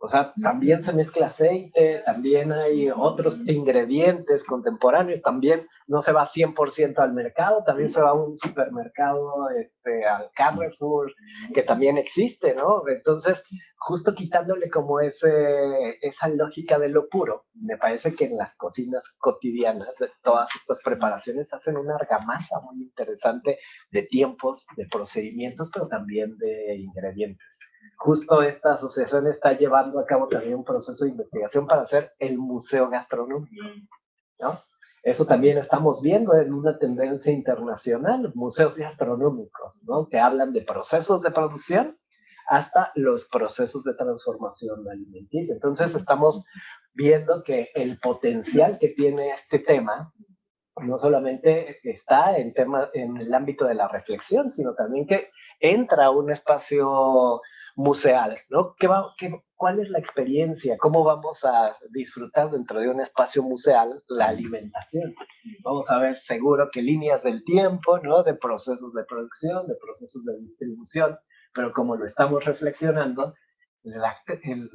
O sea, también se mezcla aceite, también hay otros ingredientes contemporáneos, también no se va 100% al mercado, también se va a un supermercado, al Carrefour, que también existe, ¿no? Entonces, justo quitándole como esa lógica de lo puro, me parece que en las cocinas cotidianas, de todas estas preparaciones, hacen una argamasa muy interesante de tiempos, de procedimientos, pero también de ingredientes. Justo esta asociación está llevando a cabo también un proceso de investigación para hacer el museo gastronómico, ¿no? Eso también estamos viendo en una tendencia internacional, museos gastronómicos, ¿no? Que hablan de procesos de producción, hasta los procesos de transformación alimenticia. Entonces estamos viendo que el potencial que tiene este tema no solamente está en el ámbito de la reflexión, sino también que entra a un espacio museal, ¿no? ¿Cuál es la experiencia? ¿Cómo vamos a disfrutar dentro de un espacio museal la alimentación? Vamos a ver seguro que líneas del tiempo, ¿no? De procesos de producción, de procesos de distribución, pero como lo estamos reflexionando, el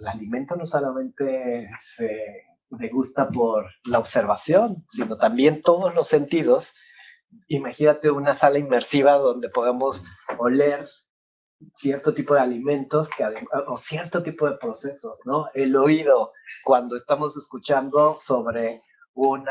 alimento no solamente se degusta por la observación, sino también todos los sentidos. Imagínate una sala inmersiva donde podemos oler cierto tipo de alimentos o cierto tipo de procesos, ¿no? El oído, cuando estamos escuchando sobre, por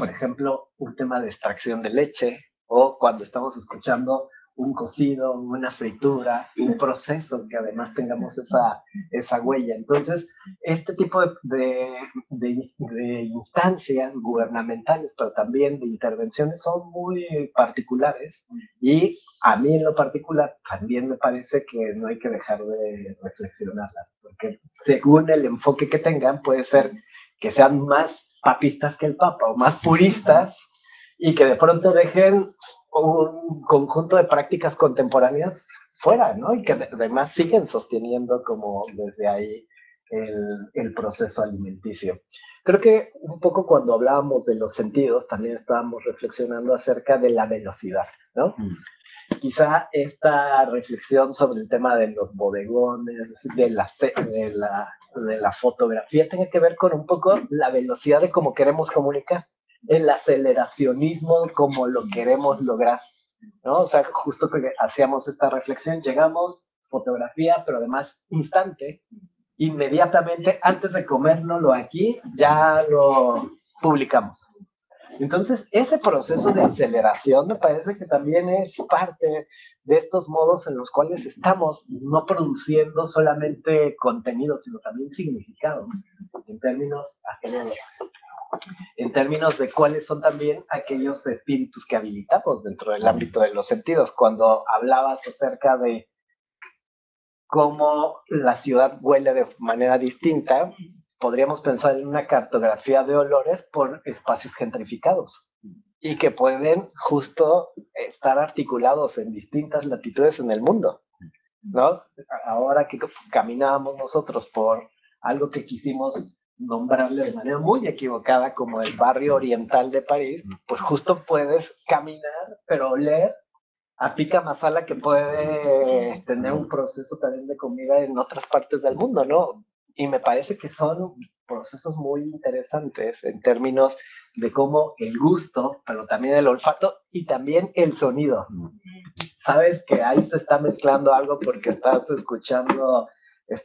ejemplo, un tema de extracción de leche, o cuando estamos escuchando un cocido, una fritura, un proceso, que además tengamos esa huella. Entonces, este tipo de instancias gubernamentales, pero también de intervenciones, son muy particulares, y a mí en lo particular también me parece que no hay que dejar de reflexionarlas, porque según el enfoque que tengan, puede ser que sean más papistas que el Papa o más puristas, y que de pronto dejen un conjunto de prácticas contemporáneas fuera, ¿no? Y que además siguen sosteniendo como desde ahí el proceso alimenticio. Creo que un poco cuando hablábamos de los sentidos, también estábamos reflexionando acerca de la velocidad, ¿no? Quizá esta reflexión sobre el tema de los bodegones, de la fotografía, tenga que ver con un poco la velocidad de cómo queremos comunicar, el aceleracionismo como lo queremos lograr, ¿no? O sea, justo que hacíamos esta reflexión, llegamos, fotografía, pero además instante, inmediatamente antes de comérnoslo aquí, ya lo publicamos. Entonces, ese proceso de aceleración me parece que también es parte de estos modos en los cuales estamos no produciendo solamente contenidos, sino también significados, en términos de cuáles son también aquellos espíritus que habilitamos dentro del ámbito de los sentidos. Cuando hablabas acerca de cómo la ciudad huele de manera distinta, podríamos pensar en una cartografía de olores por espacios gentrificados y que pueden justo estar articulados en distintas latitudes en el mundo, ¿no? Ahora que caminábamos nosotros por algo que quisimos nombrarle de manera muy equivocada como el barrio oriental de París, pues justo puedes caminar, pero oler a pica masala que puede tener un proceso también de comida en otras partes del mundo, ¿no? Y me parece que son procesos muy interesantes en términos de cómo el gusto, pero también el olfato y también el sonido. Sabes que ahí se está mezclando algo porque estás escuchando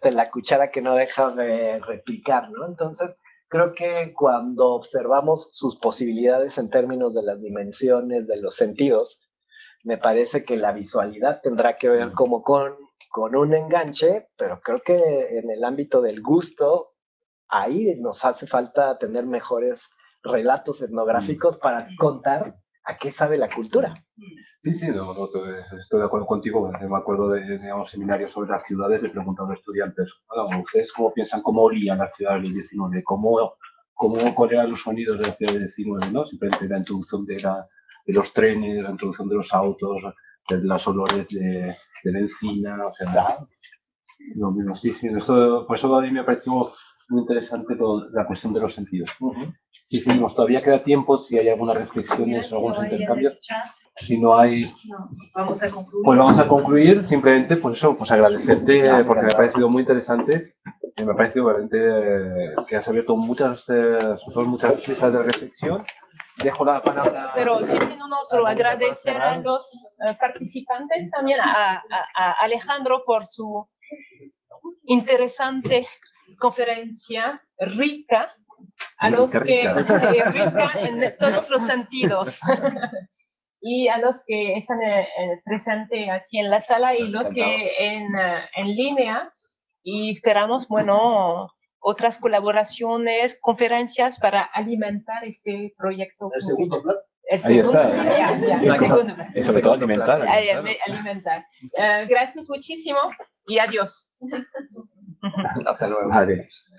la cuchara que no deja de replicar, ¿no? Entonces, creo que cuando observamos sus posibilidades en términos de las dimensiones, de los sentidos, me parece que la visualidad tendrá que ver como con un enganche, pero creo que en el ámbito del gusto, ahí nos hace falta tener mejores relatos etnográficos para contar a qué sabe la cultura. Sí, estoy de acuerdo contigo. Me acuerdo de seminarios sobre las ciudades, le preguntaba a los estudiantes, bueno, ¿ustedes cómo piensan, cómo olían las ciudades del 19? ¿Cómo eran los sonidos de la ciudad del 19? ¿No? Simplemente la introducción de los trenes, la introducción de los autos, de los olores de la encina, o sea, lo mismo. Sí, por eso a mí me pareció muy interesante la cuestión de los sentidos. Si todavía queda tiempo, si hay algunas reflexiones o algunos intercambios. Si no hay, vamos a concluir. Pues vamos a concluir. Simplemente, pues eso, pues agradecerte porque me ha parecido muy interesante. Me ha parecido realmente que has abierto muchas pistas de reflexión. Dejo la palabra. Pero siempre no solo agradecer a los participantes, también a Alejandro por su interesante conferencia, rica, rica en todos los sentidos. Y a los que están presentes aquí en la sala y los que en línea. Y esperamos, bueno, otras colaboraciones, conferencias para alimentar este proyecto. El segundo plan. El Ahí segundo, está. el segundo. Y sobre todo alimentar. Alimentar. Gracias muchísimo y adiós. Hasta luego. Adiós.